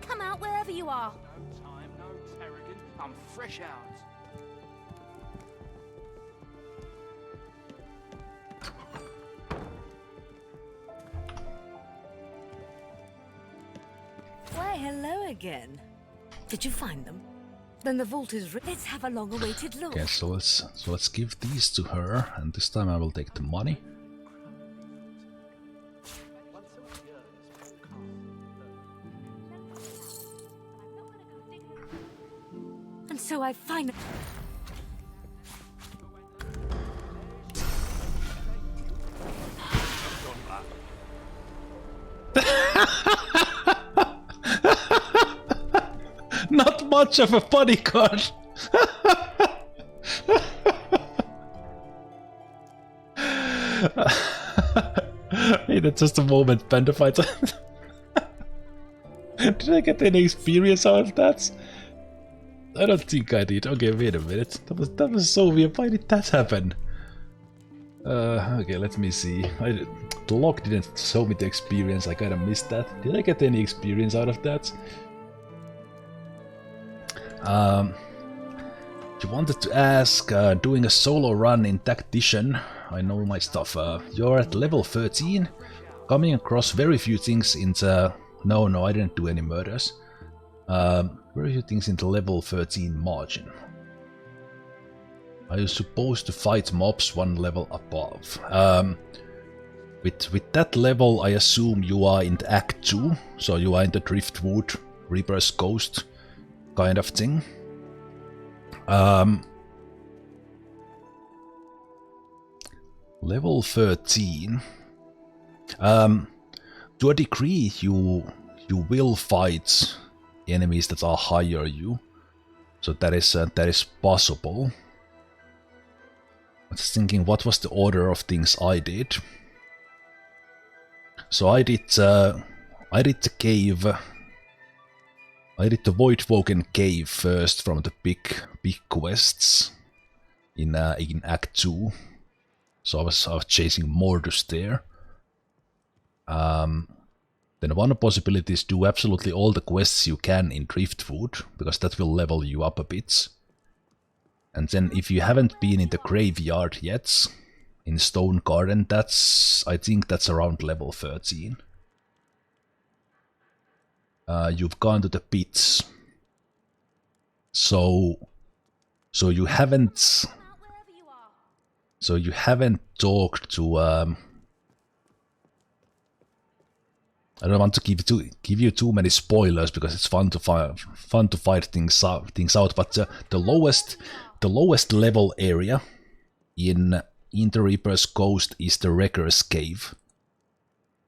Come out wherever you are. No time, no tarragon. I'm fresh out. Why, hello again. Did you find them? Then the vault is let's have a long-awaited look. Okay, so let's give these to her, and this time I will take the money. And so I find Not much of a bodyguard. Hey, that's just a moment, Panda Fighter. Did I get any experience out of that? I don't think I did. Okay, wait a minute. That was so weird. Why did that happen? Okay, let me see. The log didn't show me the experience. I kinda missed that. Did I get any experience out of that? You wanted to ask, doing a solo run in Tactician. I know my stuff. You're at level 13, coming across very few things in the... No, I didn't do any murders. Very few things in the level 13 margin. Are you supposed to fight mobs one level above? With that level, I assume you are in the Act 2, so you are in the Driftwood, Reaper's Ghost kind of thing. Level 13. To a degree, you will fight enemies that are higher you, so that is possible. I was thinking, what was the order of things I did? So I did the cave. I did the Voidwoken cave first from the big quests in Act 2. So I was chasing Mordus there. Then one possibility is do absolutely all the quests you can in Driftwood, because that will level you up a bit. And then if you haven't been in the graveyard yet, in Stone Garden, I think that's around level 13. You've gone to the pits. So you haven't talked to I don't want to give you too many spoilers because it's fun to fight things out. But the lowest level area in the Reaper's Ghost is the Wrecker's Cave,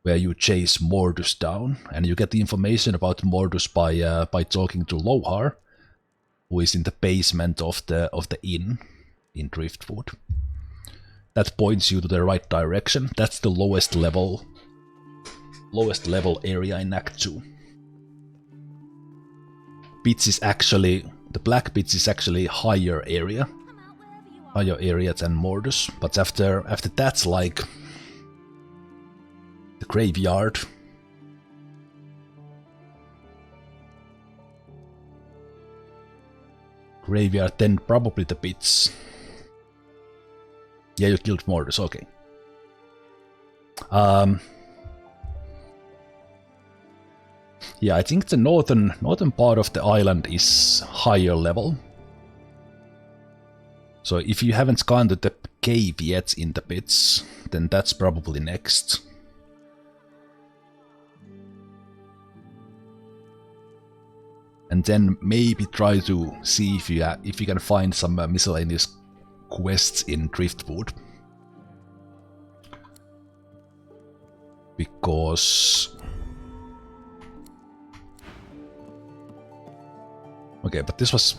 where you chase Mordus down, and you get the information about Mordus by talking to Lohar, who is in the basement of the inn in Driftwood. That points you to the right direction. That's the lowest level area in Act 2. Pits is actually, the Black Pits is actually higher area than Mordus, but after that's like the graveyard. Graveyard, then probably the pits. Yeah, you killed Mordus, okay. Yeah, I think the northern part of the island is higher level. So if you haven't gone to the cave yet in the pits, then that's probably next. And then maybe try to see if you can find some miscellaneous quests in Driftwood. Because... Okay, but this was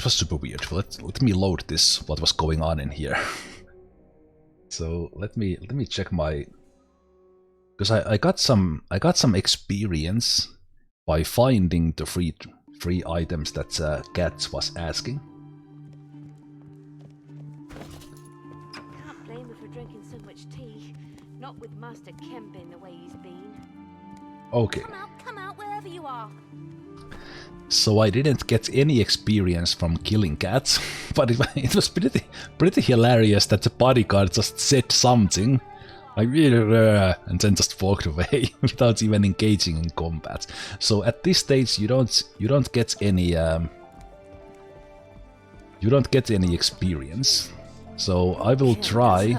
super weird. Let me load this, what was going on in here. So let me check my, because I got some experience by finding the free items that Cat was asking. Can't blame her for drinking so much tea. Not with Master Kembin the way he's been. Okay. Come out wherever you are. So I didn't get any experience from killing cats, but it was pretty hilarious that the bodyguard just said something, like, and then just walked away without even engaging in combat. So at this stage you don't get any experience. So I will try.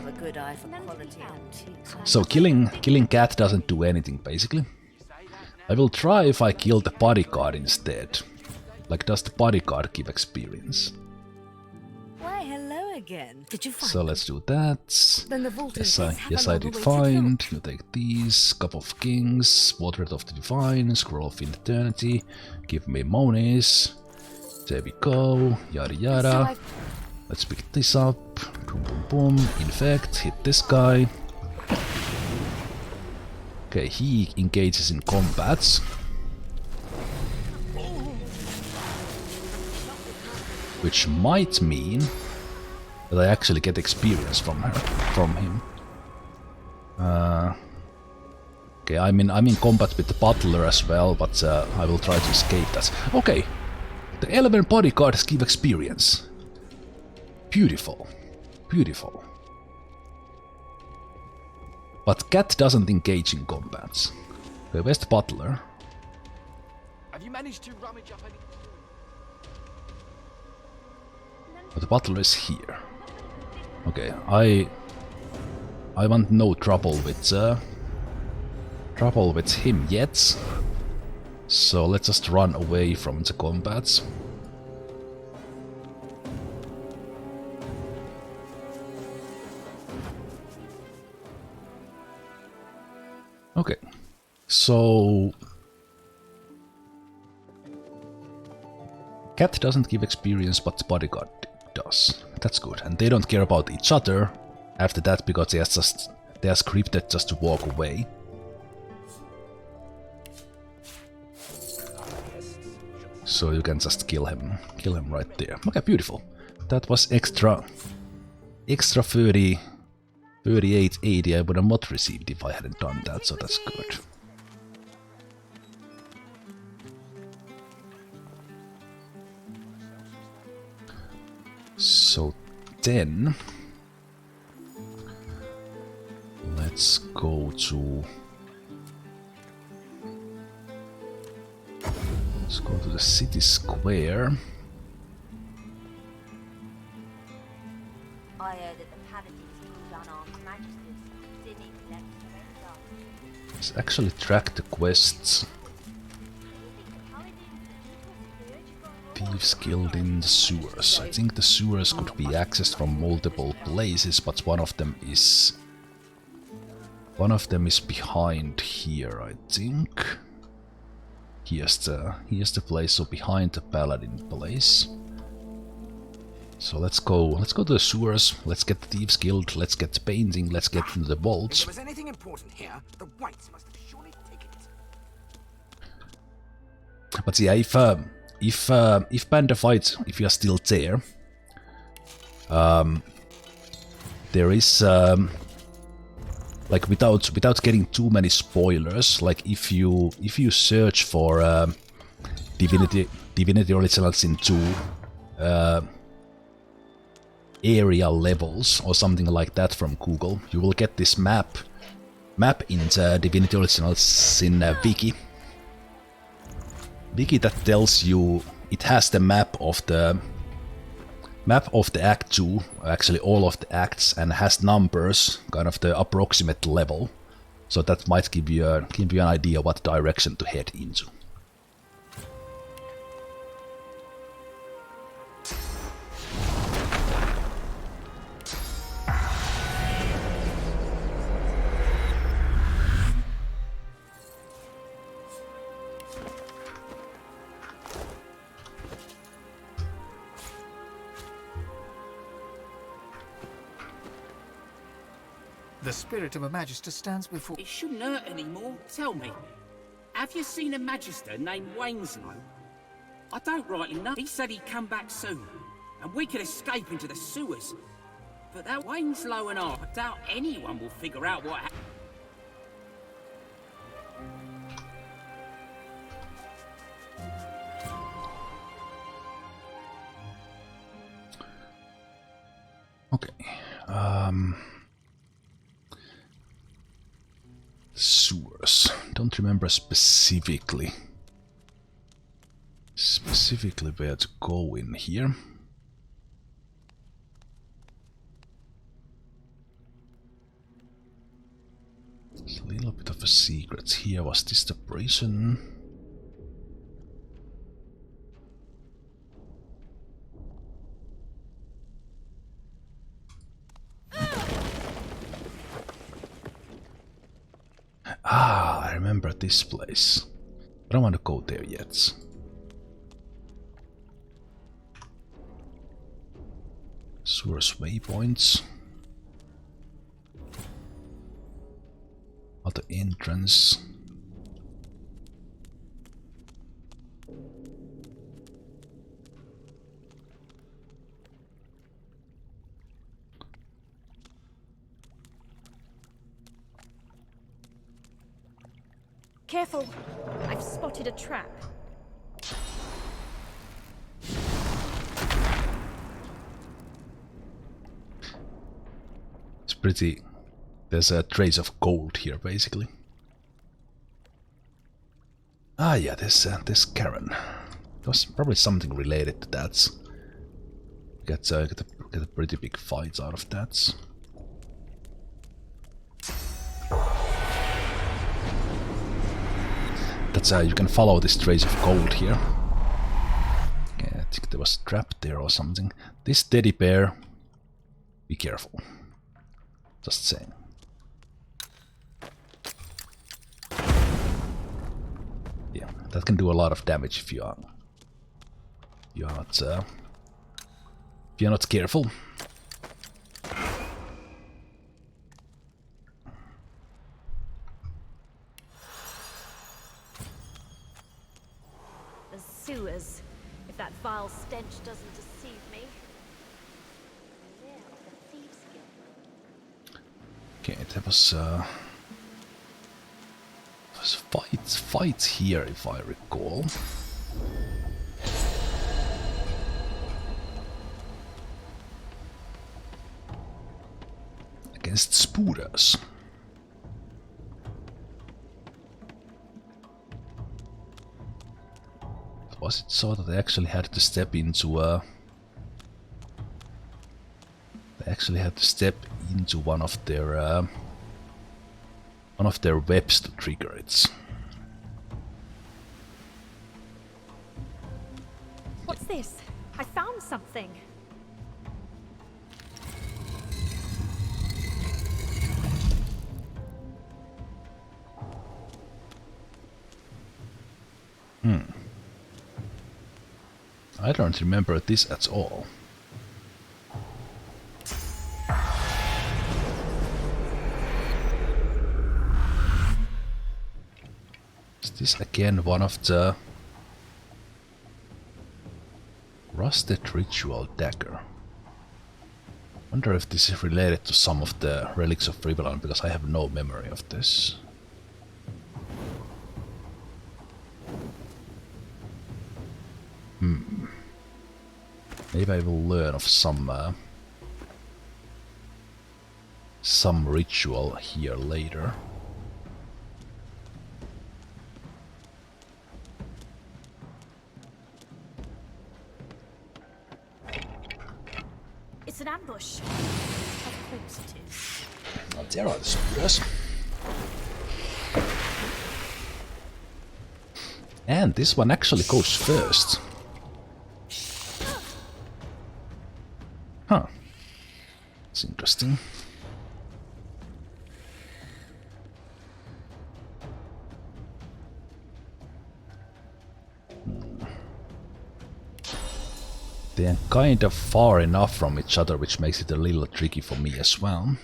So killing cat doesn't do anything basically. I will try if I kill the bodyguard instead. Like, does the bodyguard give experience? Why, hello again. Did you find So let's do that. Then the vault Yes, I did find. You take these. Cup of Kings, Portrait of the Divine, Scroll of Eternity. Give me monies. There we go. Yada yada. Let's pick this up. Boom boom boom. Infect. Hit this guy. Okay, he engages in combats. Which might mean that I actually get experience from him. Okay, I'm in combat with the butler as well, but I will try to escape that. Okay, the element bodyguards give experience. Beautiful, beautiful. But Cat doesn't engage in combats. Okay, where's the butler? Have you managed to rummage up any... But the butler is here. Okay, I I want no trouble with him yet. So let's just run away from the combats. Okay, so Cat doesn't give experience, but Bodyguard does. That's good, and they don't care about each other after that because they are scripted just to walk away. So you can just kill him right there. Okay, beautiful. That was extra 30, 38, 80. I would have not received if I hadn't done that, so that's good. So then let's go to the city square. I heard that the paladins called unarmed magisters didn't collect surrender. Let's actually track the quests. Thieves Guild in the sewers. I think the sewers could be accessed from multiple places, but one of them is behind here, I think. Here's the place, so behind the paladin place. So let's go to the sewers, let's get the Thieves Guild, let's get the painting, let's get into the vaults. If there was anything important here, the whites must have surely taken it. But yeah, if Band of Fight, if you are still there, there is like without getting too many spoilers, like if you search for Divinity Original Sin 2 area levels or something like that from Google, you will get this map in the Divinity Original Sin wiki that tells you it has the map of the Act 2, actually all of the acts, and has numbers, kind of the approximate level, so that might give you an idea what direction to head into. The spirit of a magister stands before... It shouldn't hurt anymore. Tell me, have you seen a magister named Wainslow? I don't rightly know. He said he'd come back soon, and we could escape into the sewers. But that Wainslow and I doubt anyone will figure out what happened. Okay. Sewers. Don't remember specifically where to go in here. There's a little bit of a secret here. Was this the prison? Ah, I remember this place. I don't want to go there yet. Sewers waypoints. Other entrance. Careful! I've spotted a trap. It's pretty... There's a trace of gold here, basically. Ah, yeah, there's Karen. There was probably something related to that. Get a pretty big fight out of that. right, you can follow this trace of gold here. Okay, I think there was a trap there or something. This teddy bear, be careful. Just saying. Yeah, that can do a lot of damage if you're not careful. The sewers, if that vile stench doesn't deceive me. The lair of the Thieves Guild. Okay, there was fights here, if I recall. Against spooders. Was it so that they actually had to step into one of their webs to trigger it? What's this? I found something. I don't remember this at all. Is this again one of the rusted ritual dagger? Wonder if this is related to some of the relics of Rivelon, because I have no memory of this. Maybe I will learn of some ritual here later. It's an ambush. Of course it is. Oh, there are the spoilers. And this one actually goes first. Huh. It's interesting. They are kind of far enough from each other, which makes it a little tricky for me as well.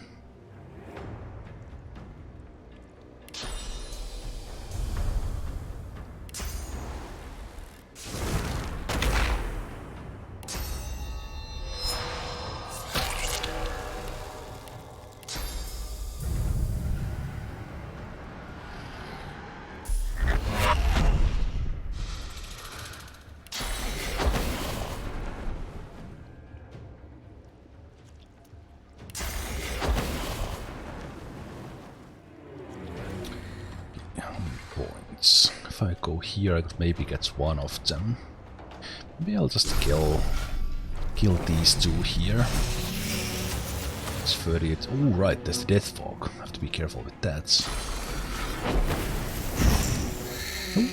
If I go here, I could maybe get one of them. Maybe I'll just kill these two here. It's 38. Oh, right, there's the death fog. I have to be careful with that.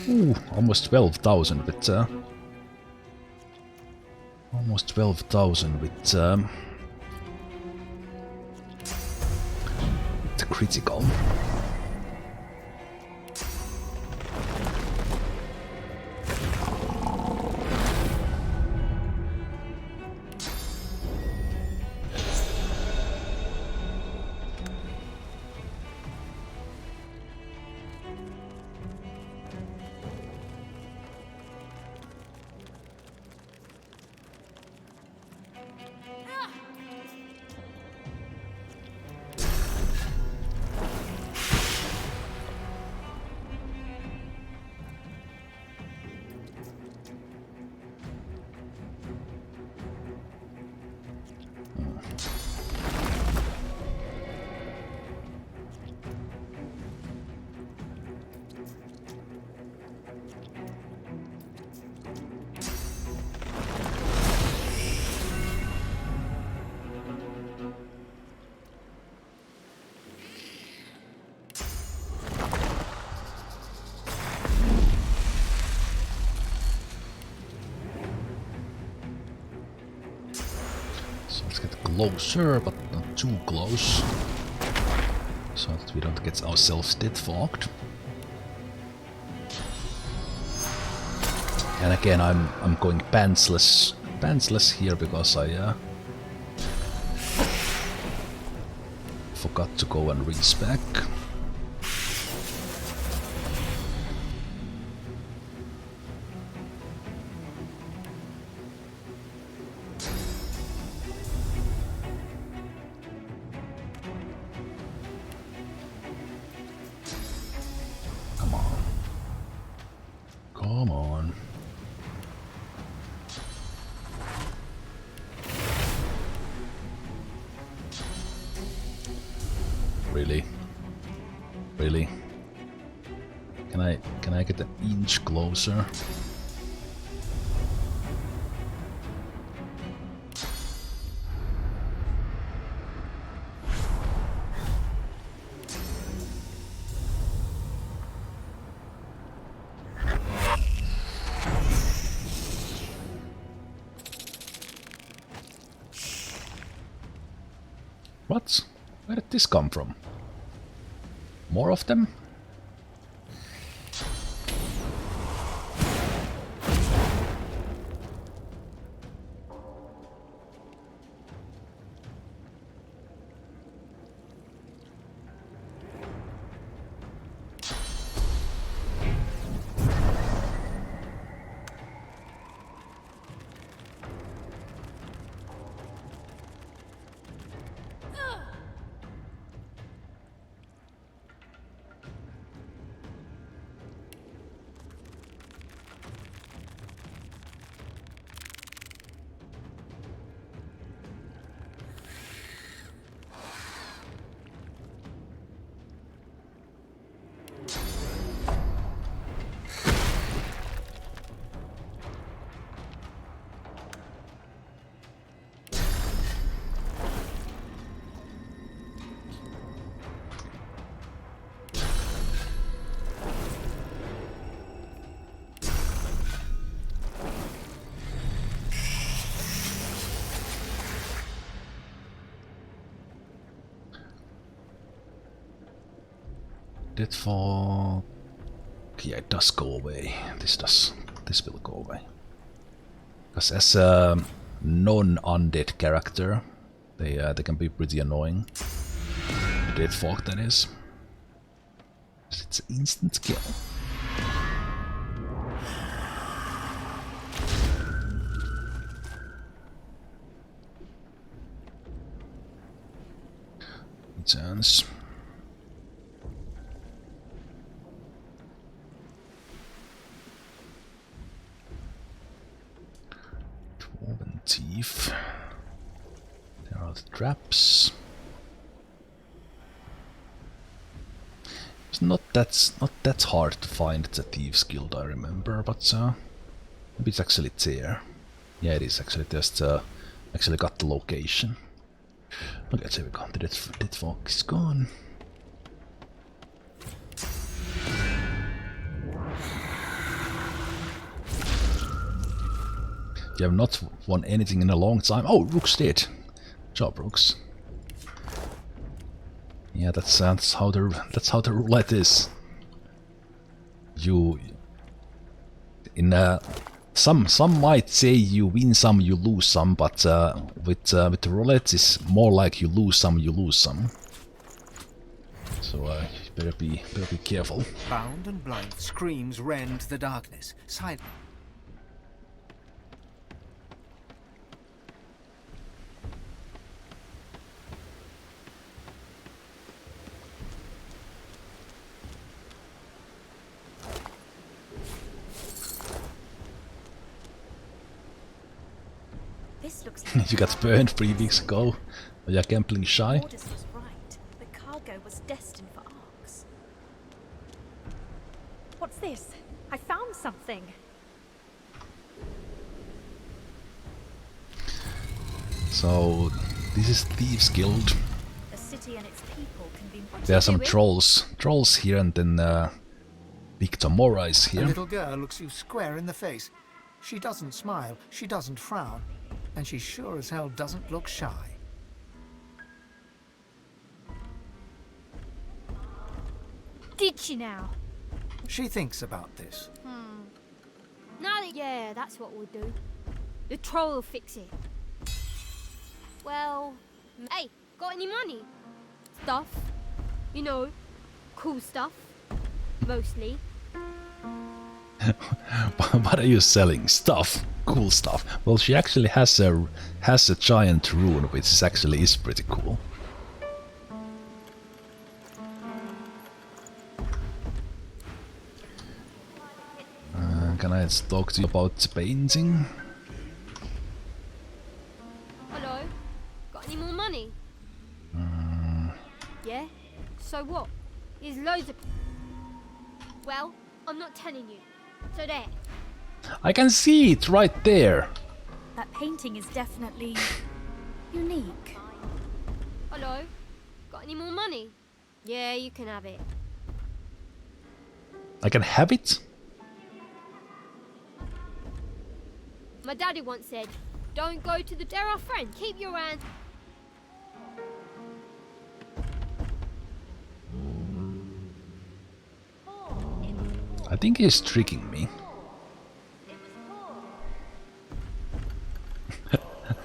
Ooh, almost 12,000 with almost 12,000 with the critical. So let's get closer, but not too close, so that we don't get ourselves dead-fogged. And again, I'm going pantsless here because I forgot to go and respec. Come on. Come on. Really? Really? Can I get an inch closer? What? Where did this come from? More of them? Dead fog. Yeah, it does go away. This will go away. Because as a non-undead character, they can be pretty annoying. Dead fog, that is. It's an instant kill. Chance. Dwarven Thief. There are the traps. It's not that hard to find the Thieves Guild, I remember, but maybe it's actually there. Yeah, it is actually. Just actually got the location. Okay, there we go. The dead fog is gone. You have not won anything in a long time. Oh, Rook's dead. Good job, Rooks. Yeah, that's how the roulette is. You some might say you win some, you lose some, but with the roulette, it's more like you lose some, you lose some. So you better be careful. Bound and blind, screams rend the darkness. Silent. This looks You got burned 3 weeks ago. Are you gambling shy? Orders was right. The cargo was destined for arcs. What's this? I found something. So this is Thieves Guild. The city and its people can be. There are some trolls here, and then Victor Mora is A here. little girl looks you square in the face. She doesn't smile, she doesn't frown, and she sure as hell doesn't look shy. Did she now? She thinks about this. Now that, yeah, that's what we'll do. The troll will fix it. Well, hey, got any money? Stuff. You know, cool stuff. Mostly. What are you selling? Stuff? Cool stuff. Well, she actually has a giant rune, which actually is pretty cool. Can I talk to you about painting? Hello? Got any more money? Yeah? So what? There's loads of... Well, I'm not telling you. So there. I can see it right there. That painting is definitely... unique. Hello? Got any more money? Yeah, you can have it. I can have it? My daddy once said, don't go to the... They're our friend. Keep your hands... I think he's tricking me.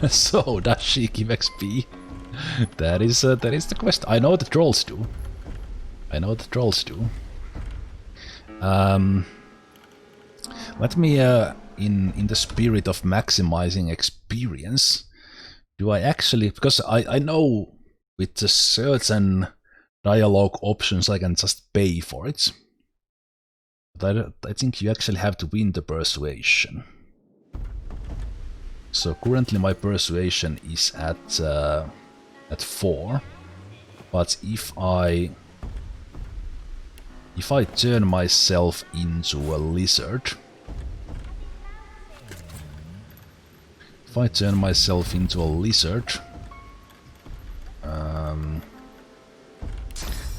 So, does she give XP? That is the quest. I know the trolls do. I know the trolls do. Let me, in the spirit of maximizing experience, do I actually... Because I know with the certain dialogue options I can just pay for it. But I think you actually have to win the persuasion. So currently my persuasion is at 4, but if I turn myself into a lizard,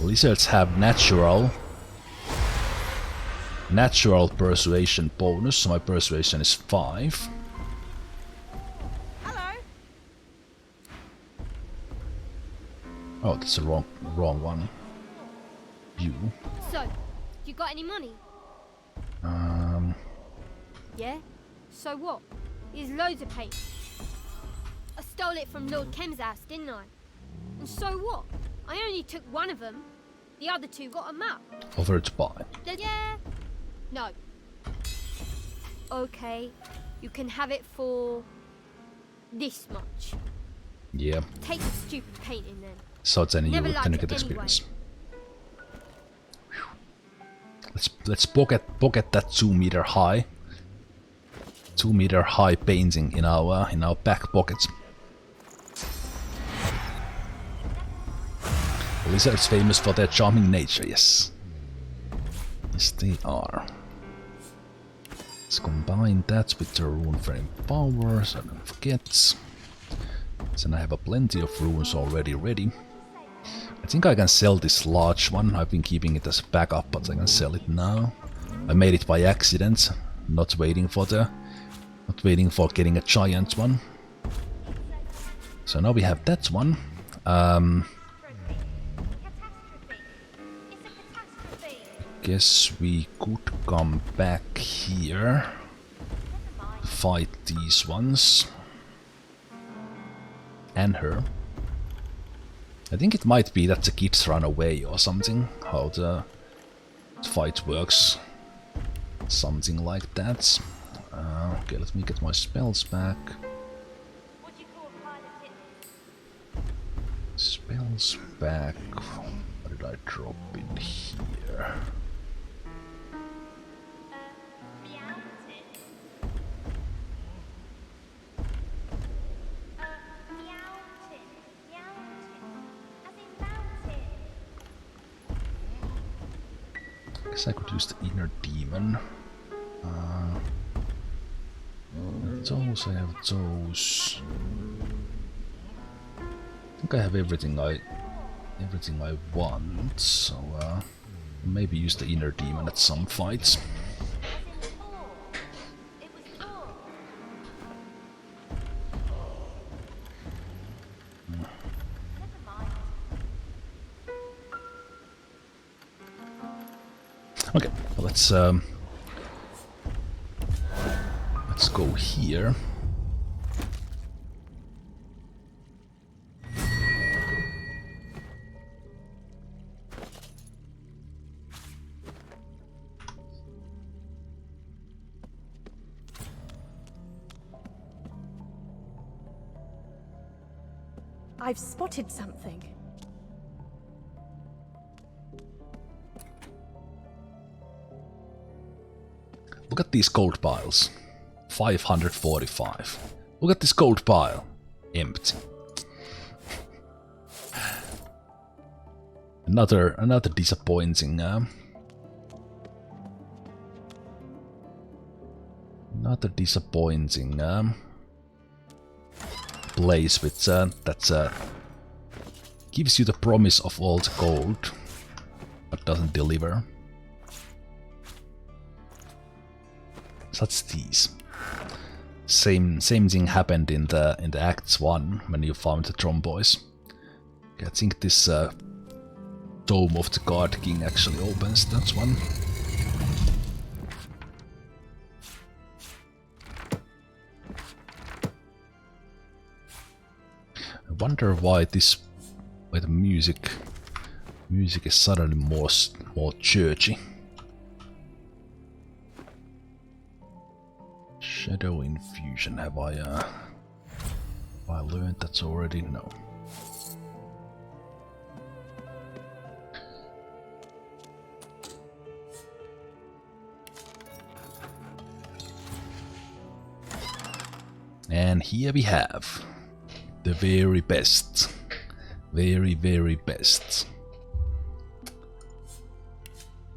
lizards have natural persuasion bonus, so my persuasion is 5. Hello? Oh, that's the wrong one. You. So, you got any money? Yeah? So what? There's loads of paint. I stole it from Lord Kem's house, didn't I? And so what? I only took one of them. The other two got a map. Offer to buy. Yeah? No. Okay, you can have it for this much. Yeah. Take the stupid painting then. So then Never you liked can it get experience. Anyway. Let's pocket that 2-meter high. 2-meter high painting in our back pockets. Lizards famous for their charming nature, yes. Yes, they are. Let's combine that with the rune frame power, so I don't forget. Then I have a plenty of runes already ready. I think I can sell this large one. I've been keeping it as a backup, but I can sell it now. I made it by accident, not waiting for getting a giant one. So now we have that one. Guess we could come back here, fight these ones, and her. I think it might be that the kids run away or something, how the fight works, something like that. Okay, let me get my spells back. Spells back. What did I drop in here? I guess I could use the inner demon. Those, I have those. I think I have everything I want, so maybe use the inner demon at some fights. Okay, let's go here. I've spotted something. Look at these gold piles. 545. Look at this gold pile. Empty. Another disappointing place with that gives you the promise of all the gold, but doesn't deliver. Such these. Same thing happened in the Acts 1 when you found the Tromboys. Okay, I think this Dome of the God King actually opens that one. I wonder why the music is suddenly more churchy. Shadow infusion. Have I learned that already? No. And here we have the very best, very best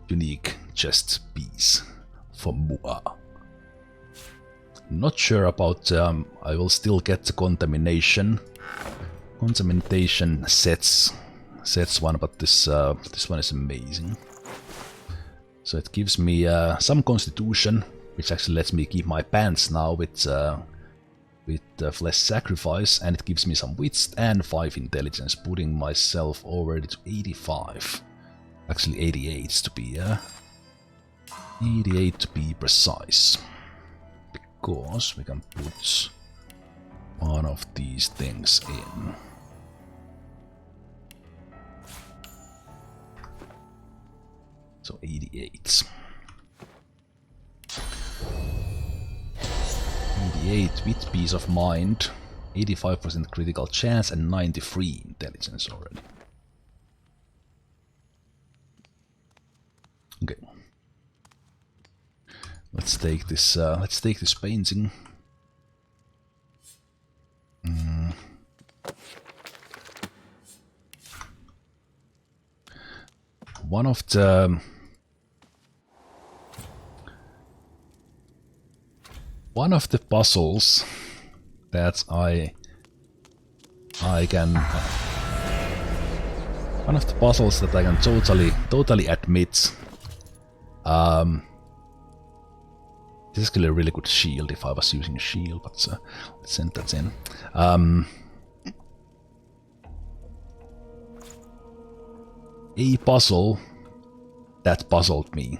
unique chest piece for Mua. Not sure about. I will still get the contamination sets one, but this one is amazing. So it gives me some constitution, which actually lets me keep my pants now with flesh sacrifice, and it gives me some wits and 5 intelligence, putting myself already to 85. Actually 88 to be 88 to be precise. Because we can put one of these things in. So 88. 88 with peace of mind, 85% critical chance and 93 intelligence already. Okay. Let's take this painting. One of the puzzles that I can totally admit. This is actually a really good shield if I was using a shield, but let's send that in. A puzzle that puzzled me.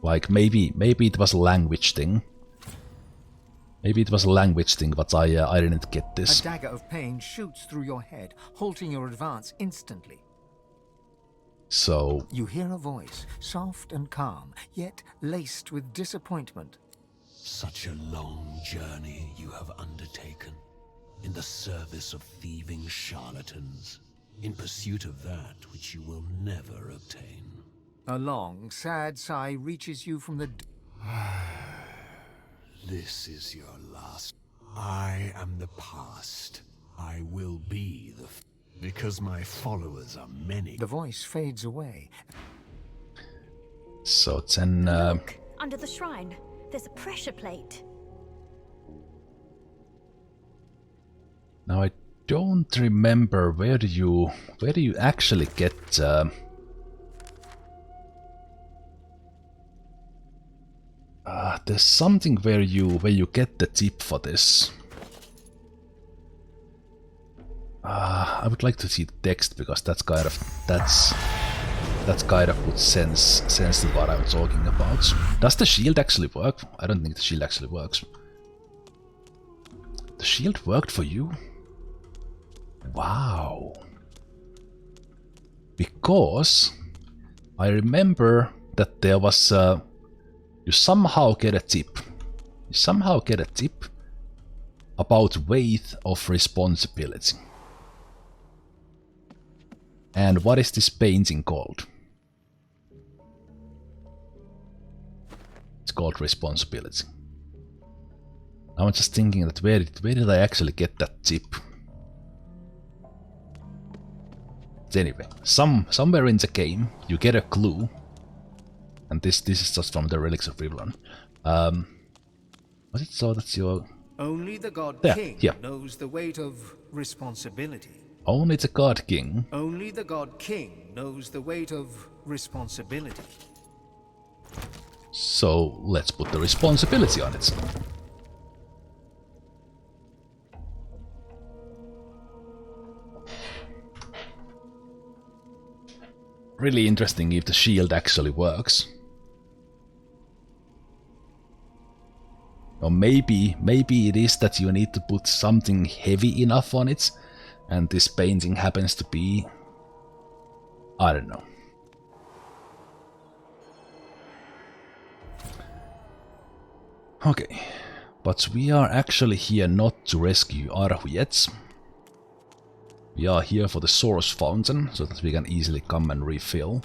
Like maybe it was a language thing. Maybe it was a language thing, but I didn't get this. A dagger of pain shoots through your head, halting your advance instantly. So you hear a voice, soft and calm, yet laced with disappointment. Such a long journey you have undertaken, in the service of thieving charlatans, in pursuit of that which you will never obtain. A long, sad sigh reaches you from the... This is your last. I am the past. I will be the... Because my followers are many. The voice fades away. So then... Look, under the shrine, there's a pressure plate. Now I don't remember where do you actually get... there's something where you get the tip for this. I would like to see the text because that's that kind of would sense to what I'm talking about. Does the shield actually work? I don't think the shield actually works. The shield worked for you? Wow. Because I remember that there was you somehow get a tip. You somehow get a tip about weight of responsibility. And what is this painting called? It's called responsibility. I'm just thinking that where did I actually get that tip? But anyway, somewhere in the game you get a clue, and this is just from the Relics of Rivlon. Was it so that's your? Only the God King knows the weight of responsibility. Only the God King. Only the God King knows the weight of responsibility. So let's put the responsibility on it. Really interesting if the shield actually works. Or maybe it is that you need to put something heavy enough on it, and this painting happens to be... I don't know. Okay, but we are actually here not to rescue Arhu yet. We are here for the source fountain, so that we can easily come and refill.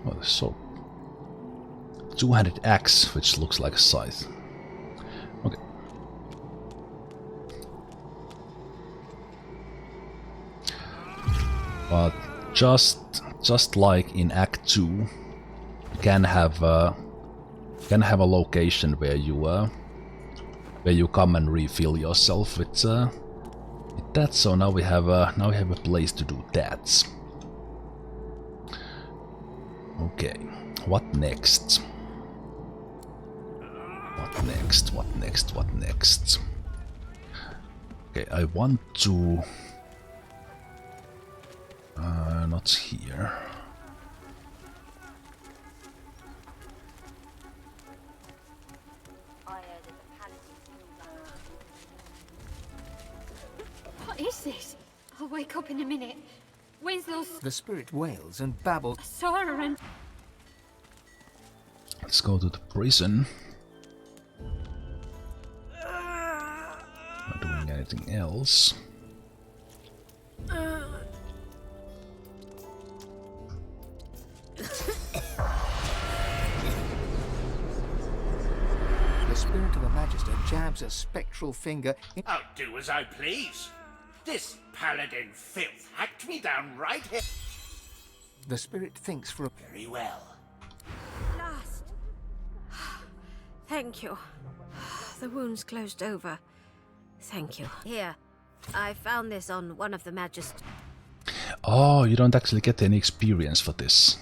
Oh, the sword. Two-handed axe, which looks like a scythe. Okay. But just like in Act 2, you can have a location where you come and refill yourself with that. So now we have a place to do that. Okay, what next? What next? Okay, I want to... not here. What is this? I'll wake up in a minute. When's those... The spirit wails and babbles. Sora and... Let's go to the prison. Not doing anything else. The spirit of a magister jabs a spectral finger in... I'll do as I please. This paladin filth hacked me down right here. The spirit thinks for a... Very well. Last. Thank you. The wound's closed over. Thank you. Here, I found this on one of the magisters. Oh, you don't actually get any experience for this.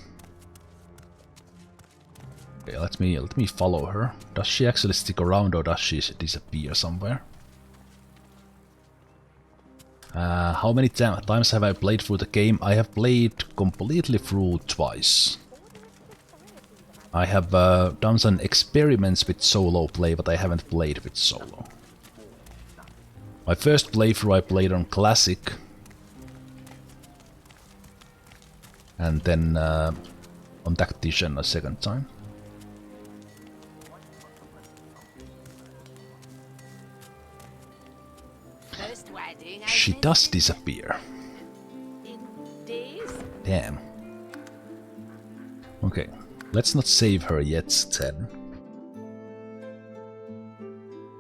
Okay, let me follow her. Does she actually stick around or does she disappear somewhere? How many times have I played through the game? I have played completely through twice. I have done some experiments with solo play, but I haven't played with solo. My first playthrough I played on Classic. And then on Tactician a second time. She does disappear. Damn. Okay, let's not save her yet, then.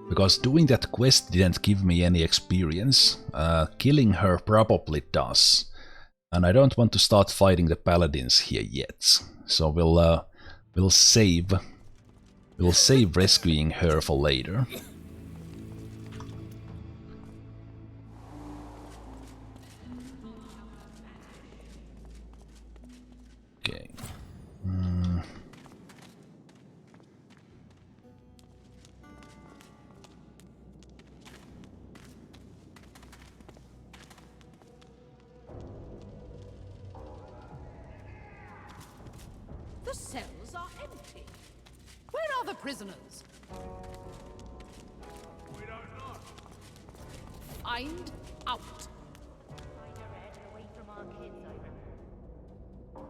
Because doing that quest didn't give me any experience. Killing her probably does. And I don't want to start fighting the paladins here yet. So we'll save rescuing her for later. Okay. The cells are empty. Where are the prisoners? We don't know. Find out. Find a red away from our kids, I reckon.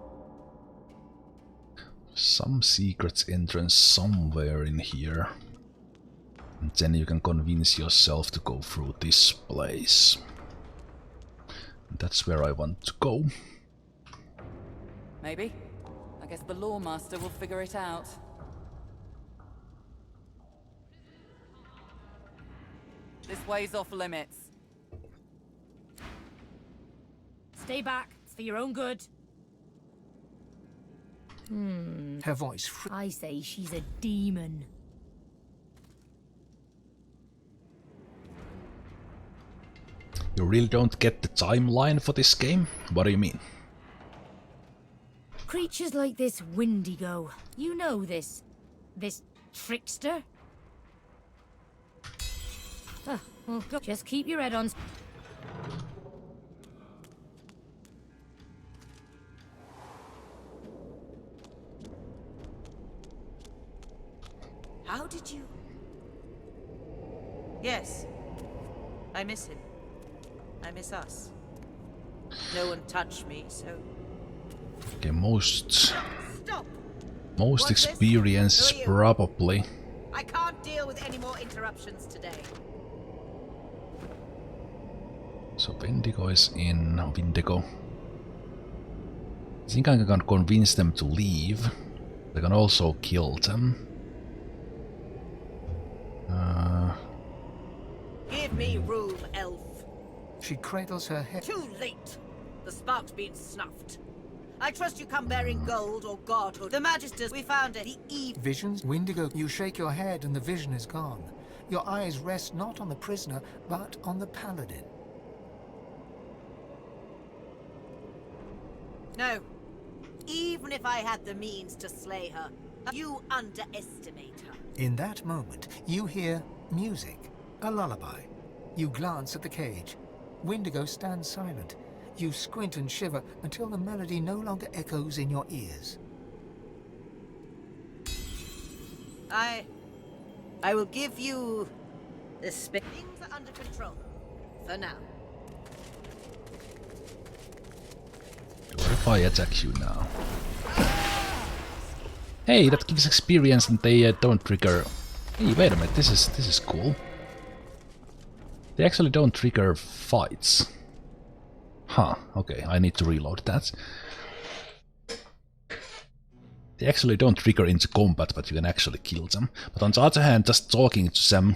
Some secret entrance somewhere in here. And then you can convince yourself to go through this place. That's where I want to go. Maybe. I guess the Lawmaster will figure it out. This way's off limits. Stay back. It's for your own good. Her voice. I say she's a demon. You really don't get the timeline for this game? What do you mean? Creatures like this Wendigo. You know this trickster? Well, go. Just keep your head on. How did you... Yes. I miss him. I miss us. No one touched me, so... Okay, most What's experience this? is Who are you? probably... I can't deal with any more interruptions today. So Wendigo is in Wendigo. I think I can convince them to leave. I can also kill them. Give me room, elf. She cradles her head. Too late. The spark's been snuffed. I trust you come bearing gold or godhood. The Magisters we found it. The eve. Visions? Wendigo, you shake your head and the vision is gone. Your eyes rest not on the prisoner, but on the paladin. No. Even if I had the means to slay her, you underestimate her. In that moment, you hear music, a lullaby. You glance at the cage. Wendigo stands silent. You squint and shiver until the melody no longer echoes in your ears. I will give you this space. Things are under control. For now. What if I attack you now? Hey, that gives experience and they don't trigger... Hey, wait a minute, this is cool. They actually don't trigger fights. Huh, okay, I need to reload that. They actually don't trigger into combat, but you can actually kill them. But on the other hand, just talking to them...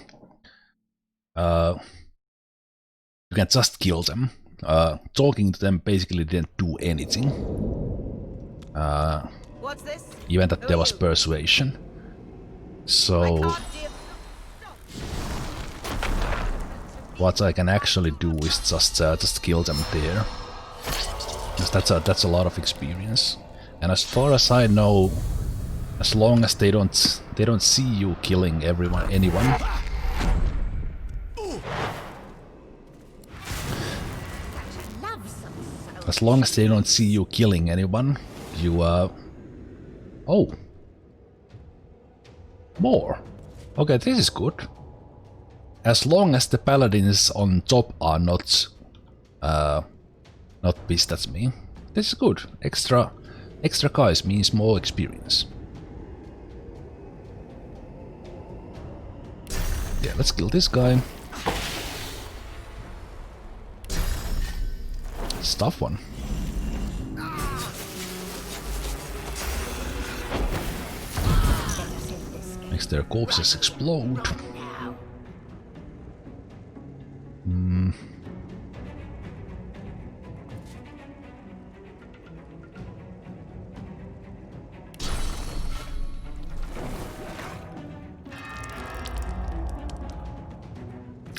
you can just kill them. Talking to them basically didn't do anything. What's this? Even that there was persuasion. So... what I can actually do is just kill them there. Because that's a lot of experience. And as far as I know, as long as they don't see you killing anyone. As long as they don't see you killing anyone, you oh. More. Okay, this is good. As long as the paladins on top are not pissed at me. This is good. Extra guys means more experience. Yeah, let's kill this guy. It's a tough one. Makes their corpses explode.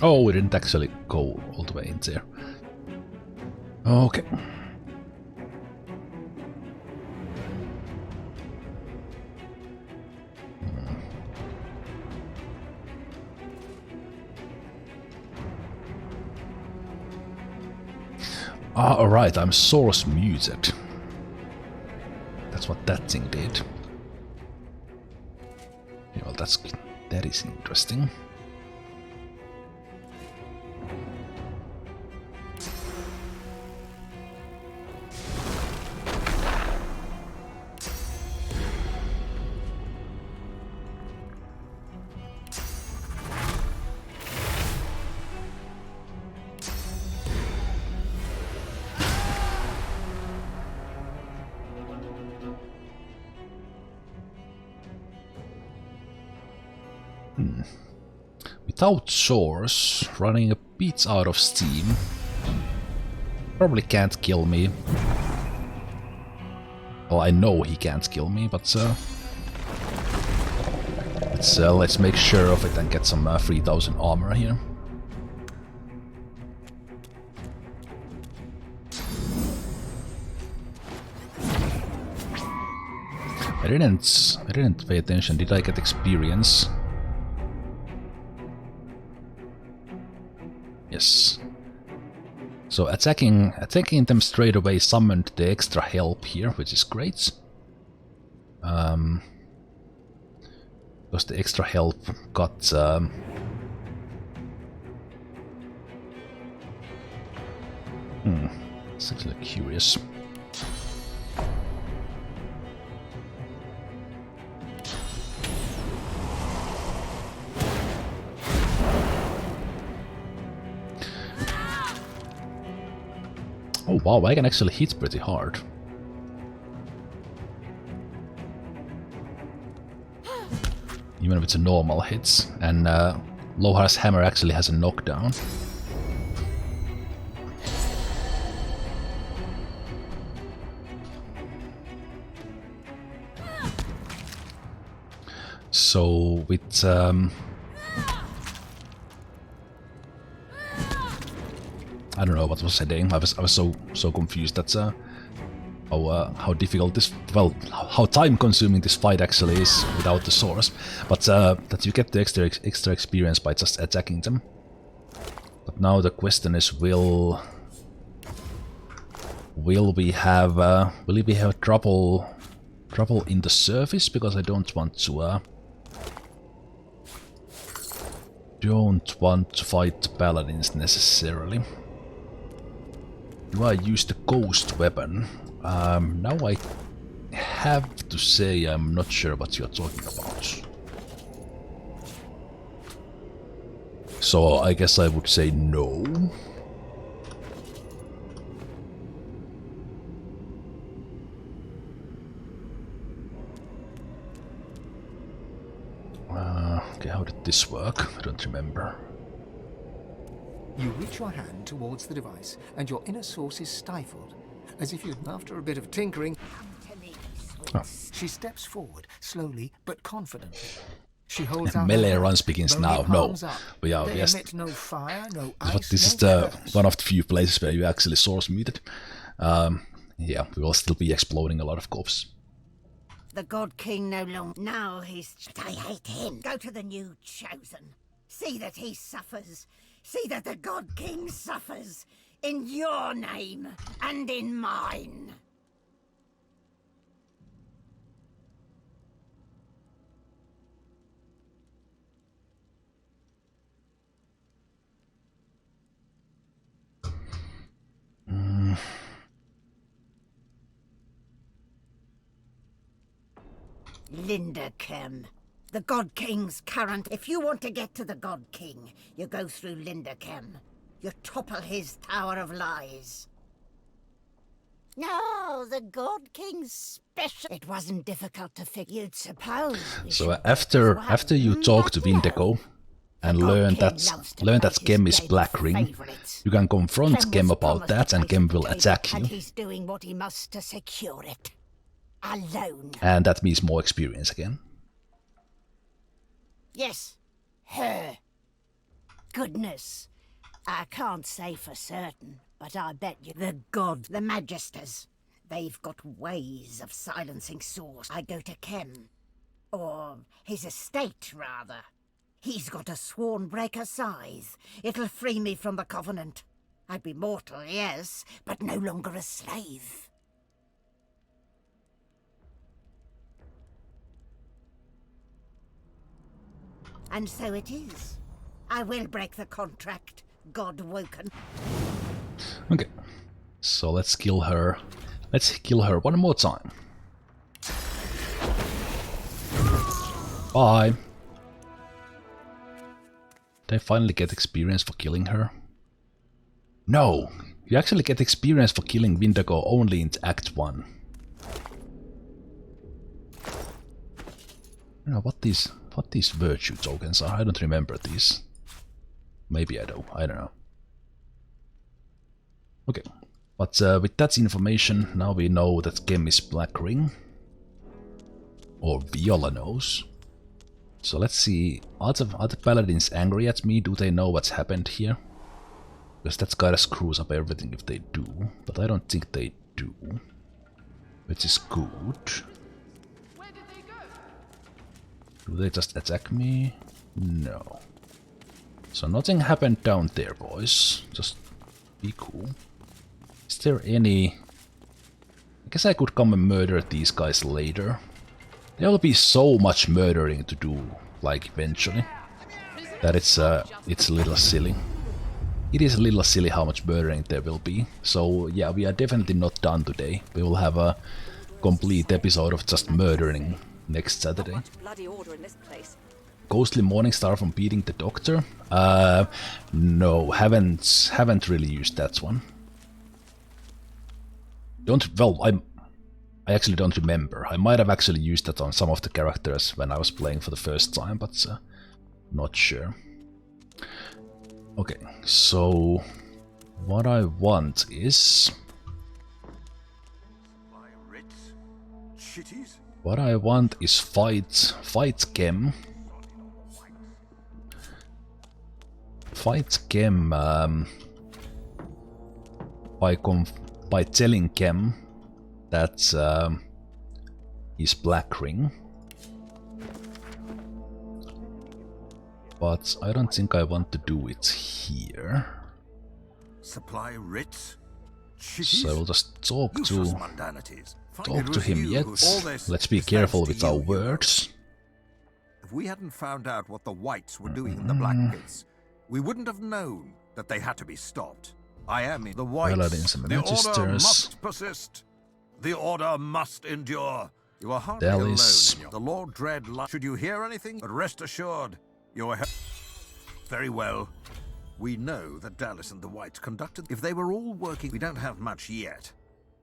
Oh, we didn't actually go all the way in there. Okay. Ah, alright, I'm source muted. That's what that thing did. that is interesting. Without source, running a bit out of steam. Probably can't kill me. Well, I know he can't kill me, but let's make sure of it and get some 3000 armor here. I didn't pay attention. Did I get experience? Yes. So attacking them straight away summoned the extra help here, which is great. Because the extra help got it's actually curious. Oh wow, I can actually hit pretty hard. Even with the normal hits, and Lohar's hammer actually has a knockdown. So with I don't know what was I saying. I was so confused. That's how difficult this, well, how time-consuming this fight actually is without the source. But that you get the extra experience by just attacking them. But now the question is, will we have trouble in the surface? Because I don't want to fight paladins necessarily. Do I use the ghost weapon? Now I have to say I'm not sure what you're talking about. So I guess I would say no. Okay, how did this work? I don't remember. You reach your hand towards the device, and your inner source is stifled, as if you'd, after a bit of tinkering. Oh. She steps forward, slowly but confidently. She holds out melee her hand, runs begins now. bony No, palms up. we are. They Yes. emit no fire, no But ice, this no is the curse. one of the few places where you actually source muted. Yeah, we will still be exploding a lot of corpses. The God King no longer. Now he's. I hate him. Go to the new chosen. See that he suffers. See that the God King suffers. In your name and in mine. Linderkem. The God King's current. If you want to get to the God King, you go through Linderkem. You topple his Tower of Lies. No, the God King's special. It wasn't difficult to figure, you'd suppose. So after you talk to Vindigo and learn that Gem is Black Ring, you can confront Gem about that, and Gem will attack And you. he's doing what he must to secure it. Alone. And that means more experience again. Yes, her. Goodness. I can't say for certain, but I bet you the the Magisters, they've got ways of silencing source. I go to Kem. Or his estate, rather. He's got a Swornbreaker scythe. It'll free me from the Covenant. I'd be mortal, yes, but no longer a slave. And so it is. I will break the contract, God woken. Okay, so let's kill her. Let's kill her one more time. Bye. Did I finally get experience for killing her? No, you actually get experience for killing Windigo only in Act 1. I don't know what these virtue tokens are. I don't remember these. Maybe I do. I don't know. Okay, but with that information, now we know that Gem is Black Ring. Or Viola knows. So let's see, are the paladins angry at me? Do they know what's happened here? Because that's kinda screws up everything if they do, but I don't think they do. Which is good. Do they just attack me? No. So nothing happened down there, boys. Just be cool. Is there any... I guess I could come and murder these guys later. There will be so much murdering to do, like, eventually, that it's a little silly. It is a little silly how much murdering there will be. So yeah, we are definitely not done today. We will have a complete episode of just murdering next Saturday. Bloody order in this place. Ghostly Morningstar from beating the Doctor? No, haven't really used that one. I actually don't remember. I might have actually used that on some of the characters when I was playing for the first time, but not sure. Okay, so what I want is... What I want is fight Gem. Fight Gem by telling Gem that he's Black Ring. But I don't think I want to do it here. Supply writs? So I will just talk to him yet. Let's be careful with our words. If we hadn't found out what the whites were doing in the Black Pits, we wouldn't have known that they had to be stopped. I am in the whites. Paladins and the order Magisters. must persist. The order must endure. You are hardly Dallas. alone in the Lord Dread. Should you hear anything, but rest assured, you are very well. We know that Dallas and the Whites conducted. If they were all working, we don't have much yet,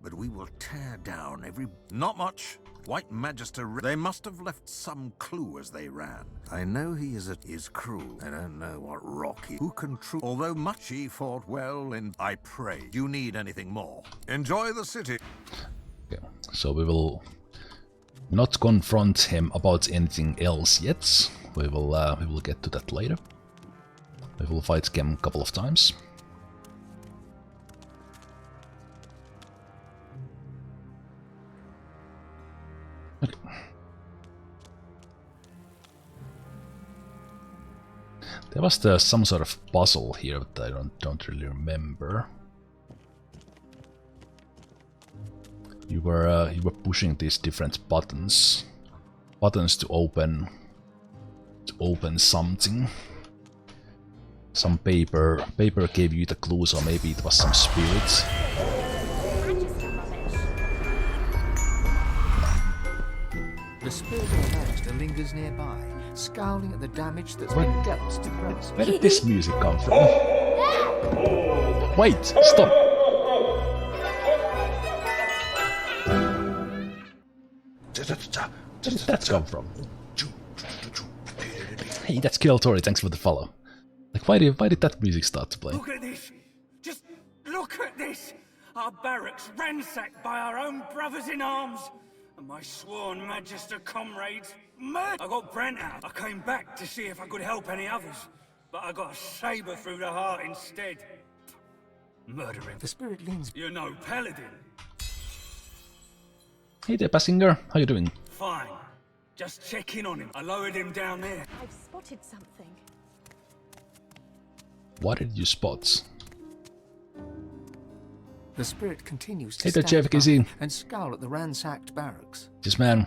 but we will tear down every. Not much. White Magister. They must have left some clue as they ran. I know he is cruel. I don't know what rock he. Who can true? Although much he fought well, and I pray. Do you need anything more? Enjoy the city. Okay, so we will not confront him about anything else yet. We will get to that later. We will fight Gem a couple of times. Okay. There was some sort of puzzle here, but I don't really remember. You were pushing these different buttons to open something. Some paper gave you the clues, or maybe it was some spirits. The spirit of the Magister lingers nearby, scowling at the damage that's been dealt to Grass. Where did this music come from? Wait, stop! Where did that come from? Hey, that's Killtory, thanks for the follow. Like, why did that music start to play? Look at this! Just look at this! Our barracks ransacked by our own brothers in arms! And my sworn Magister comrades murdered! I got Brent out. I came back to see if I could help any others. But I got a saber through the heart instead. Murdering. The spirit leans. You're no paladin. Hey there, Passinger. How you doing? Fine. Just check in on him. I lowered him down there. I've spotted something. What did you spot? The spirit continues to Hey there, stand Jeff Kizzy. by and scowl at the ransacked barracks. Yes, man.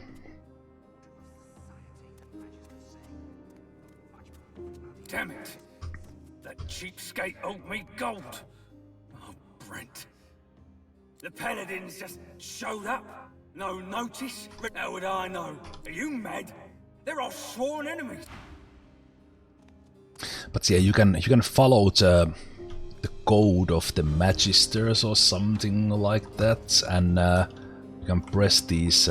scapegoat me gold. Oh, Brent. The paladins just showed up. No notice. How would I know? Are you mad? They're our sworn enemies. But yeah, you can follow the code of the magisters or something like that, and you can press these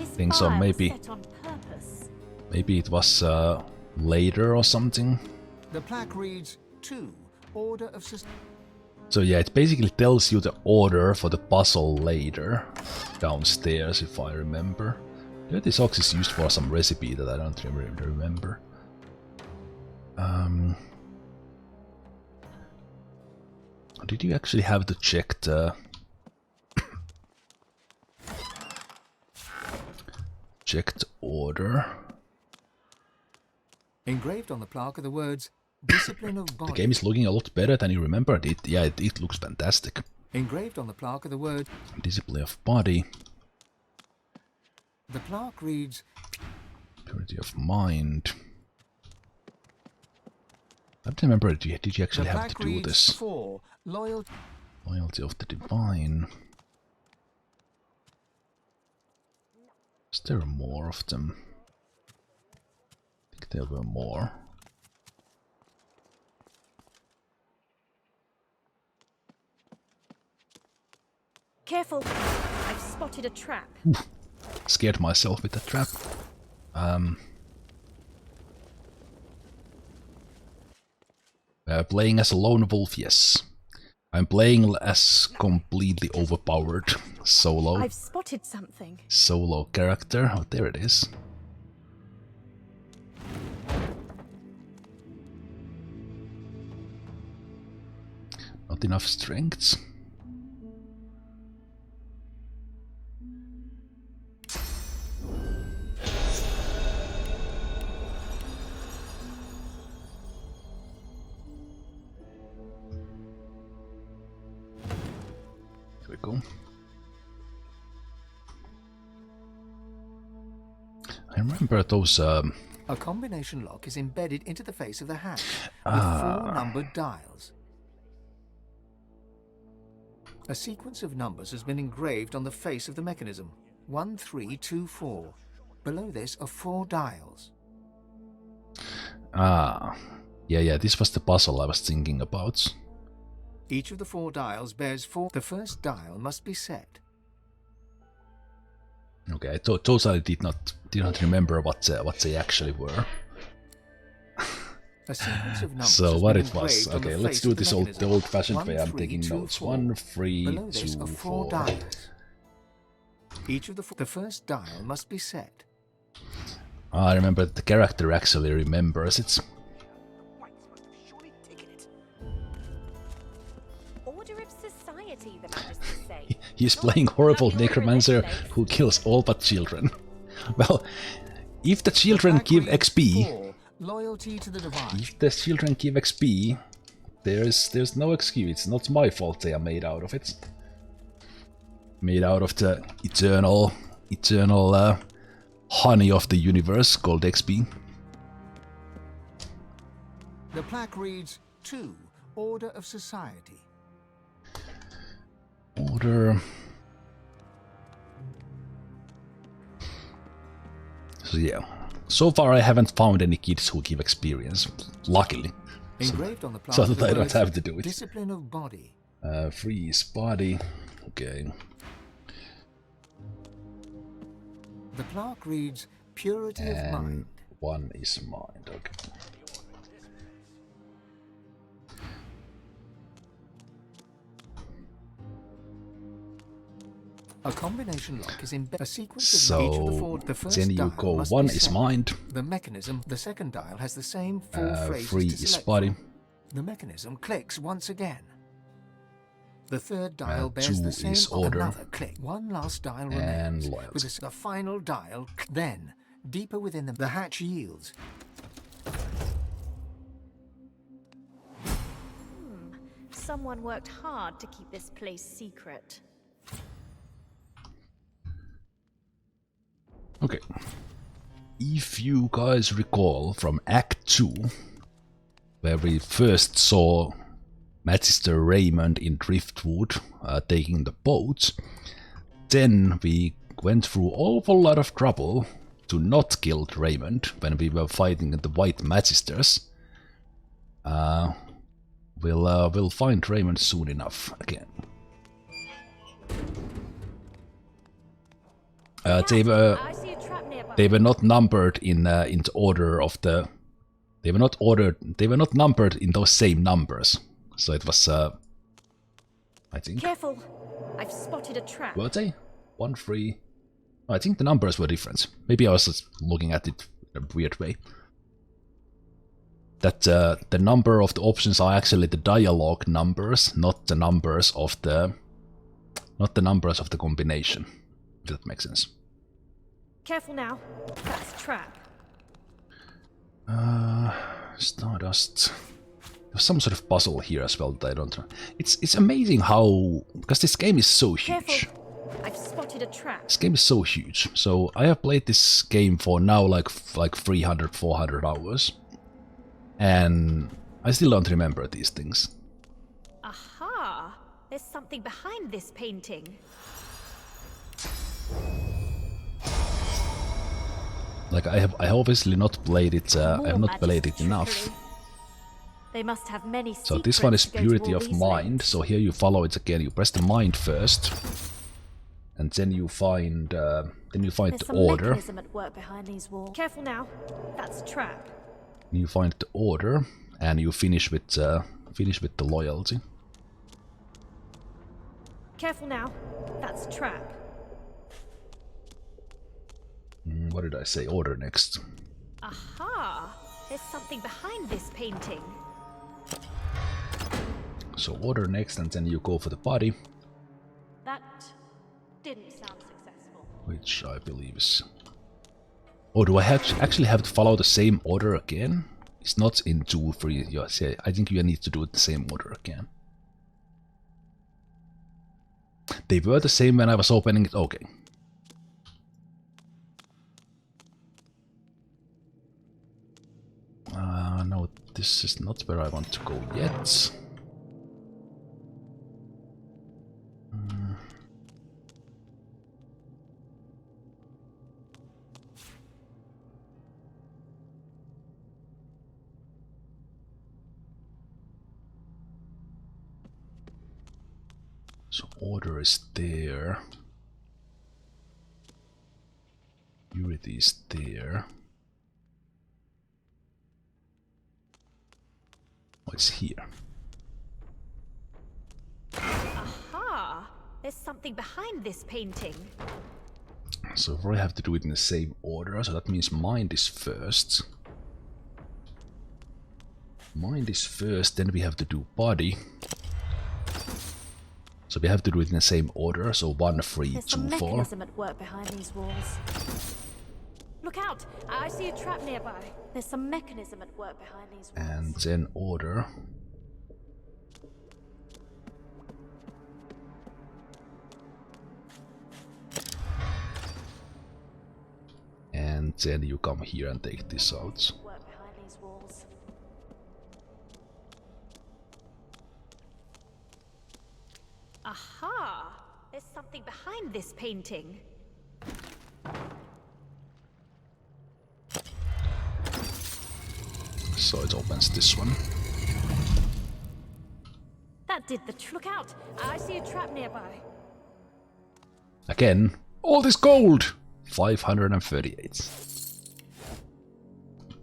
things, or maybe it was later or something. The plaque reads 2, Order of So yeah, it basically tells you the order for the puzzle later, downstairs, if I remember. Dirty Socks is used for some recipe that I don't remember. Did you actually have to check the checked order? Engraved on the plaque are the words Discipline of Body. The game is looking a lot better than you remembered it. Yeah, it looks fantastic. Engraved on the plaque are the words Discipline of Body. The plaque reads Purity of Mind. I don't remember, did you actually have to do this? 4, Loyalty of the Divine. Is there more of them? I think there were more. Careful! I've spotted a trap. Oof. Scared myself with the trap. Playing as a lone wolf, yes. I'm playing as completely overpowered solo. I've spotted something. Solo character. Oh, there it is. Not enough strengths. Go. I remember those. A combination lock is embedded into the face of the hatch with 4 numbered dials. A sequence of numbers has been engraved on the face of the mechanism. 1, 3, 2, 4. Below this are 4 dials. Yeah, this was the puzzle I was thinking about. Each of the 4 dials bears 4. The first dial must be set. Okay, I totally did not remember what they actually were. A sequence of numbers so what it was? Okay, let's do this the old-fashioned way. I'm taking notes. 1, 3, 2, 4. Dials. Each of the first dial must be set. I remember the character actually remembers it. The Magisters say. He's playing horrible Necromancer who kills all but children. Well, if the children give XP, Loyalty to the Divine. If the children give XP, there's no excuse. It's not my fault they are made out of it. Made out of the eternal honey of the universe called XP. The plaque reads 2, Order of Society. Order. So yeah, so far I haven't found any kids who give experience, luckily. Engraved on the plaque so that I don't have to do it. Discipline of Body. Freeze body. Okay. The plaque reads Purity of Mind. 1 is mind. Okay. A combination lock is in a sequence of each of the 4. The first then you dial go must 1 be is set. mind. The mechanism, the second dial has the same 4 phrases 3 to is select body. from. The mechanism clicks once again. The third dial 2 bears the same is order. Another click. One last dial And remains. loyalty. With the final dial, then deeper within the hatch yields. Someone worked hard to keep this place secret. Okay. if you guys recall from Act 2, where we first saw Magister Raymond in Driftwood taking the boat, then we went through awful lot of trouble to not kill Raymond when we were fighting the White Magisters. We'll find Raymond soon enough again. They were not numbered in the order of the. They were not ordered. They were not numbered in those same numbers. So it was. I think. Careful! I've spotted a trap. Were they? 1, 3. I think the numbers were different. Maybe I was just looking at it in a weird way. That the number of the options are actually the dialogue numbers, not the numbers of the. Not the numbers of the combination. If that makes sense. Careful now. That's a trap. Stardust. There's some sort of puzzle here as well that I don't know. It's amazing how, because this game is so huge. Careful. I've spotted a trap. This game is so huge. So I have played this game for now like 300, 400 hours. And I still don't remember these things. Aha! There's something behind this painting. Like I have obviously not played it. I have not played it enough. They must have many so this one is secrets to go purity to all of these mind. lengths. So here you follow it again. You press the mind first, and then you find There's the some order. mechanism at work behind these walls. Careful now. That's a trap. You find the order, and you finish with the loyalty. Careful now. That's a trap. What did I say? Order next. Aha! There's something behind this painting. So order next, and then you go for the body, That didn't sound successful. which I believe is. Oh, do I actually have to follow the same order again? It's not in 2, 3. Yes, yeah, I think you need to do it the same order again. They were the same when I was opening it. Okay. No, this is not where I want to go yet. So order is there. Purity is there. What's here? Aha! There's something behind this painting. So I have to do it in the same order, so that means mind is first. Mind is first, then we have to do body. So we have to do it in the same order, so 1, 3, There's 2, some 4. mechanism at work behind these walls. Look out! I see a trap nearby. There's some mechanism at work behind these walls. And then order. And then you come here and take this out. Work behind these walls. Aha! There's something behind this painting. So it opens this one. That did the look out! I see a trap nearby. Again, all this gold! 538.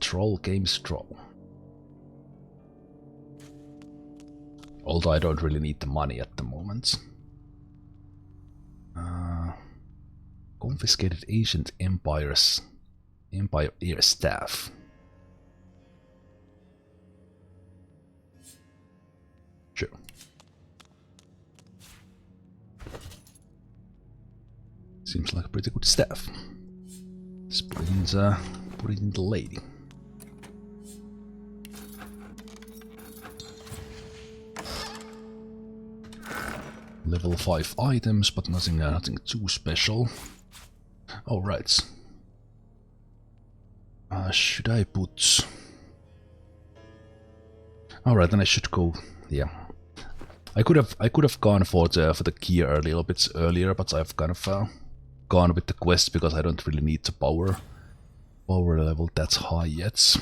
Troll games troll. Although I don't really need the money at the moment. Confiscated ancient Empire ear staff. Sure. Seems like a pretty good staff. Let's put it in the lady. Level 5 items, but nothing too special. Oh right. Should I put... Alright, then I should go... Yeah. I could have gone for the gear a little bit earlier, but I've kind of gone with the quest because I don't really need the power level that's high yet.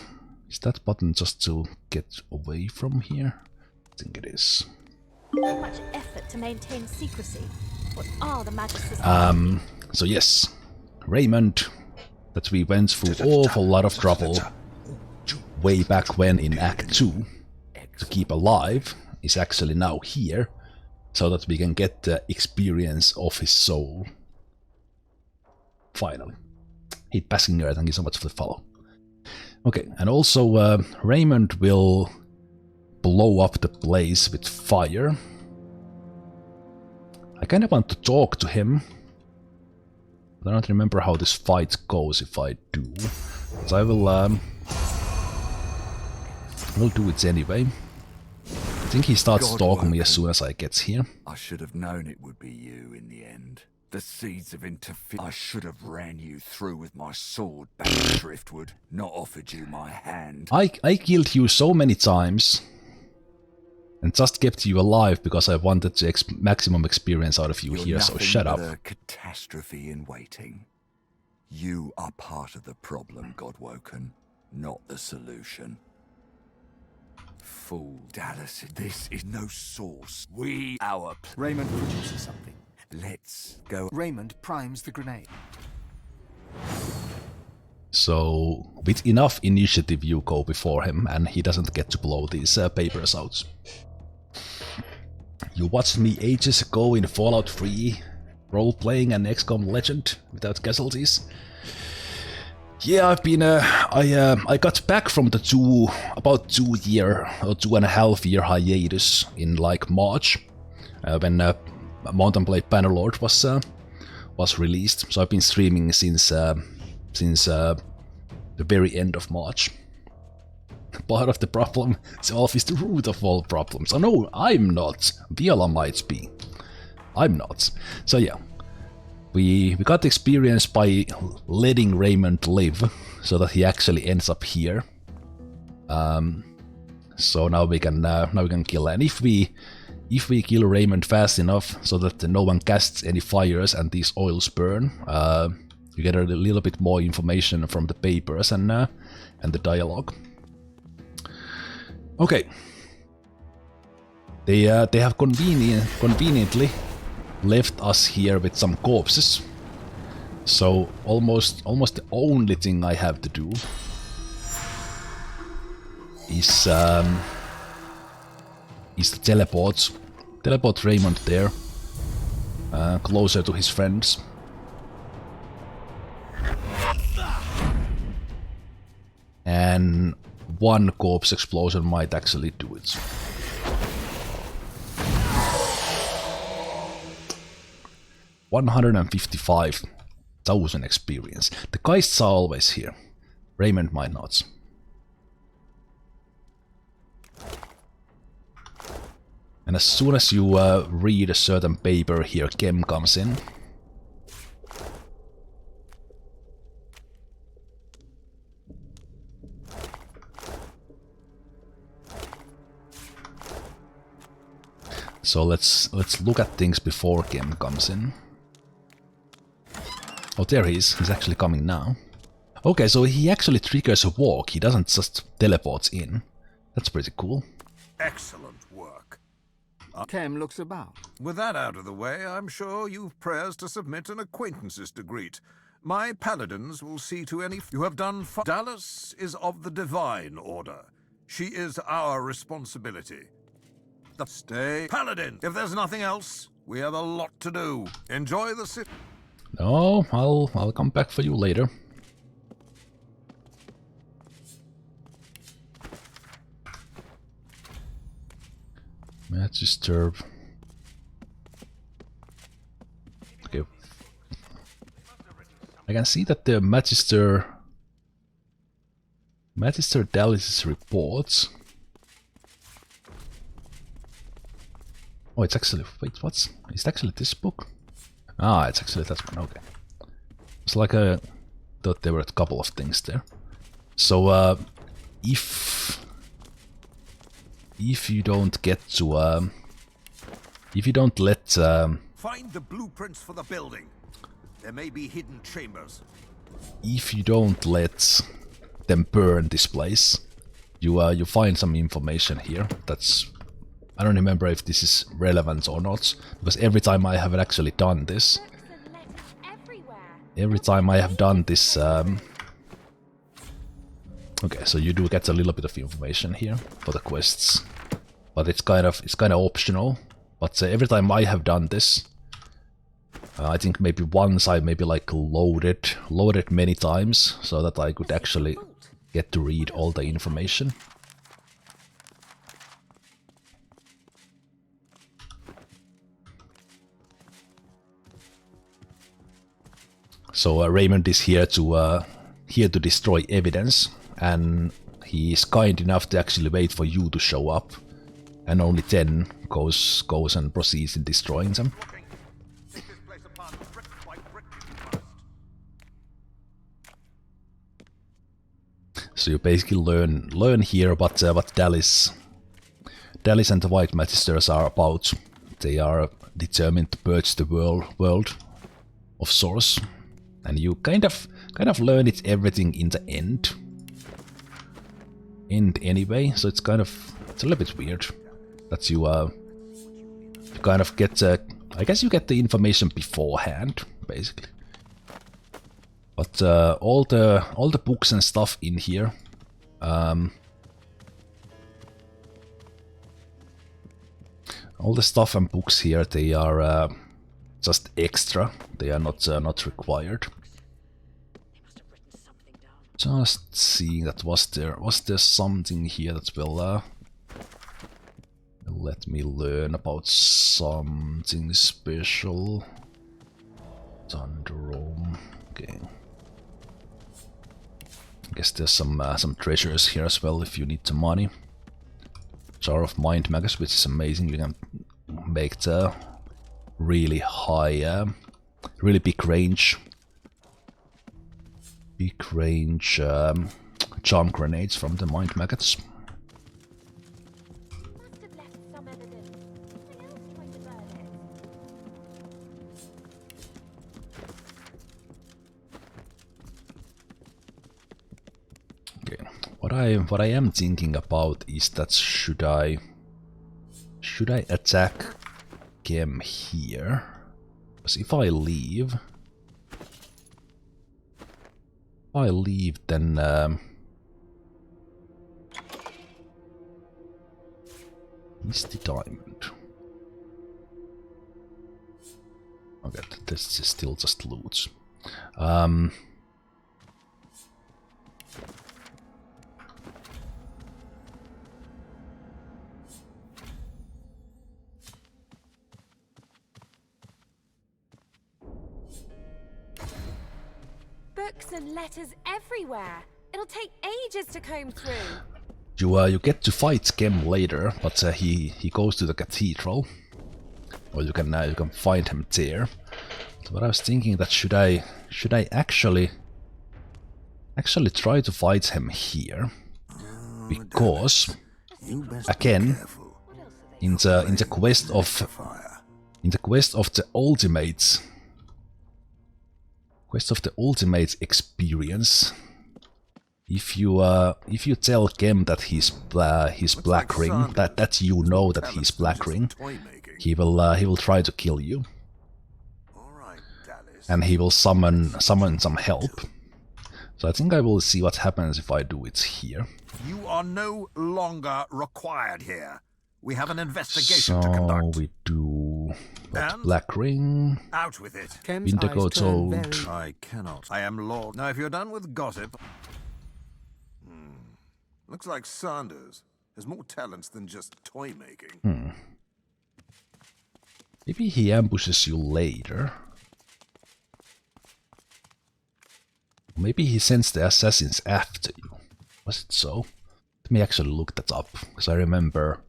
Is that button just to get away from here? I think it is. So much effort to maintain secrecy. What are the Magisters? So yes, Raymond, that we went through awful lot of trouble way back when in Act 2 to keep alive, is actually now here, so that we can get the experience of his soul. Finally. Hey Passinger, thank you so much for the follow. Okay, and also Raymond will blow up the place with fire. I kind of want to talk to him. I don't remember how this fight goes if I do. So I will do it anyway. I think he starts stalking me as soon as I get here. I should have known it would be you in the end. The seeds of interference. I should have ran you through with my sword back in Driftwood, not offered you my hand. I killed you so many times and just kept you alive because I wanted the maximum experience out of you here, so shut up. A catastrophe in waiting. You are part of the problem, Godwoken, not the solution. Fool, Dallas, this is no source. Raymond produces something. Let's go. Raymond primes the grenade. So, with enough initiative you go before him, and he doesn't get to blow these papers out. You watched me ages ago in Fallout 3, role-playing an XCOM legend without casualties. Yeah, I've been, I got back from the about 2 year or 2.5 year hiatus in like March, when Mountain Blade Bannerlord was released. So I've been streaming since the very end of March. Part of the problem, Zemalf is the root of all problems. Oh no, I'm not. Viola might be. I'm not. So yeah. We got the experience by letting Raymond live, so that he actually ends up here. So now we can kill, and if we kill Raymond fast enough, so that no one casts any fires and these oils burn, you get a little bit more information from the papers and the dialogue. Okay. They have conveniently left us here with some corpses, so almost the only thing I have to do is to teleport Raymond there, closer to his friends. And one corpse explosion might actually do it. $155,000 experience. The Geists are always here. Raymond might not. And as soon as you read a certain paper here, Kem comes in. So let's look at things before Kem comes in. Oh, there he is. He's actually coming now. Okay, so he actually triggers a walk. He doesn't just teleport in. That's pretty cool. Excellent work. Kem looks about. With that out of the way, I'm sure you've prayers to submit and acquaintances to greet. My paladins will see to any... You have done... Dallas is of the Divine Order. She is our responsibility. Stay paladin. If there's nothing else, we have a lot to do. Enjoy the city. No, I'll come back for you later. Magister. Okay. I can see that the Magister Dallas's reports. Oh, it's actually, wait, what's, is it actually this book? Ah, it's actually that one, okay. It's like I thought there were a couple of things there. So if you don't get to if you don't let Find the blueprints for the building. There may be hidden chambers. if you don't let them burn this place, you find some information here. That's, I don't remember if this is relevant or not, because every time I have actually done this, okay, so you do get a little bit of information here for the quests, but it's kind of optional. But every time I have done this, I think maybe once I like loaded many times so that I could actually get to read all the information. So Raymond is here to destroy evidence, and he is kind enough to actually wait for you to show up, and only then goes and proceeds in destroying them. So you basically learn here what Dallis and the White Magisters are about. They are determined to purge the world of Source, and you kind of learn it everything in the end anyway. So it's a little bit weird that you kind of get I guess you get the information beforehand basically. But all the books and stuff in here, all the stuff and books here, they are just extra. They are not required. Just seeing that was there something here that will let me learn about something special. Thunderdome. Okay. I guess there's some treasures here as well if you need the money. Jar of Mind Magus, which is amazing. You can make the really high, really big range charm grenades from the Mind Maggots. What I am thinking about is that should I attack Gem here? Because if I leave then Misty Diamond. Okay, this is still just loot. Books and letters everywhere. It'll take ages to comb through. You get to fight Gem later, but he goes to the cathedral, or you can find him there. So what I was thinking that should I actually try to fight him here, because again in the quest of the ultimate. Quest of the ultimate experience. If you tell Gem that he's Black Ring, that you know that he's Black Ring, he will try to kill you, and he will summon some help. So I think I will see what happens if I do it here. You are no longer required here. We have an investigation to conduct. So we do Black Ring. Out with it. Indigo Toad. I cannot. I am Lord. Now, if you're done with gossip, looks like Sanders has more talents than just toy making. Maybe he ambushes you later. Maybe he sends the assassins after you. Was it so? Let me actually look that up, because I remember.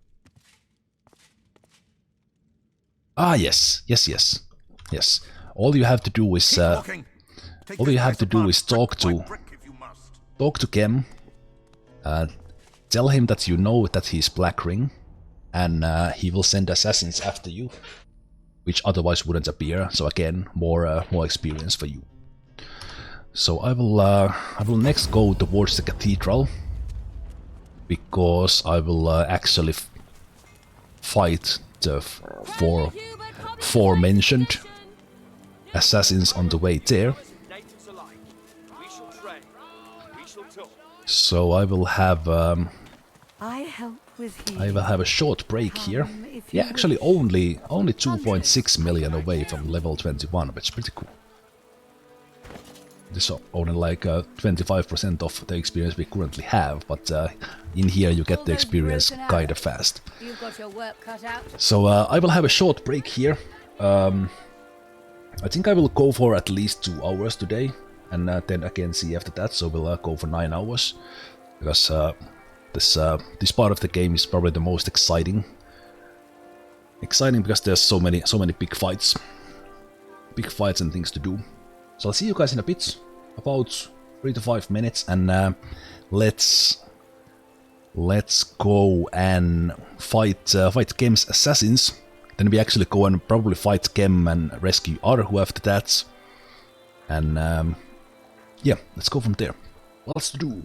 Ah, yes. All you have to do is talk to talk to Kem, tell him that you know that he's Black Ring, and he will send assassins after you, which otherwise wouldn't appear. So again, more experience for you. So I will next go towards the cathedral, because I will actually fight the four mentioned assassins on the way there. So I will have a short break here. Yeah, actually only 2.6 million away from level 21, which is pretty cool. This is only like 25% of the experience we currently have, but in here you get the experience kinda fast. You've got your work cut out. So I will have a short break here. I think I will go for at least 2 hours today, and then again see after that. So we'll go for 9 hours, because this part of the game is probably the most exciting. Exciting because there's so many big fights and things to do. So I'll see you guys in a bit, about 3 to 5 minutes, and let's go and fight Kem's assassins. Then we actually go and probably fight Kem and rescue Arhu after that. And yeah, let's go from there. Lots to do.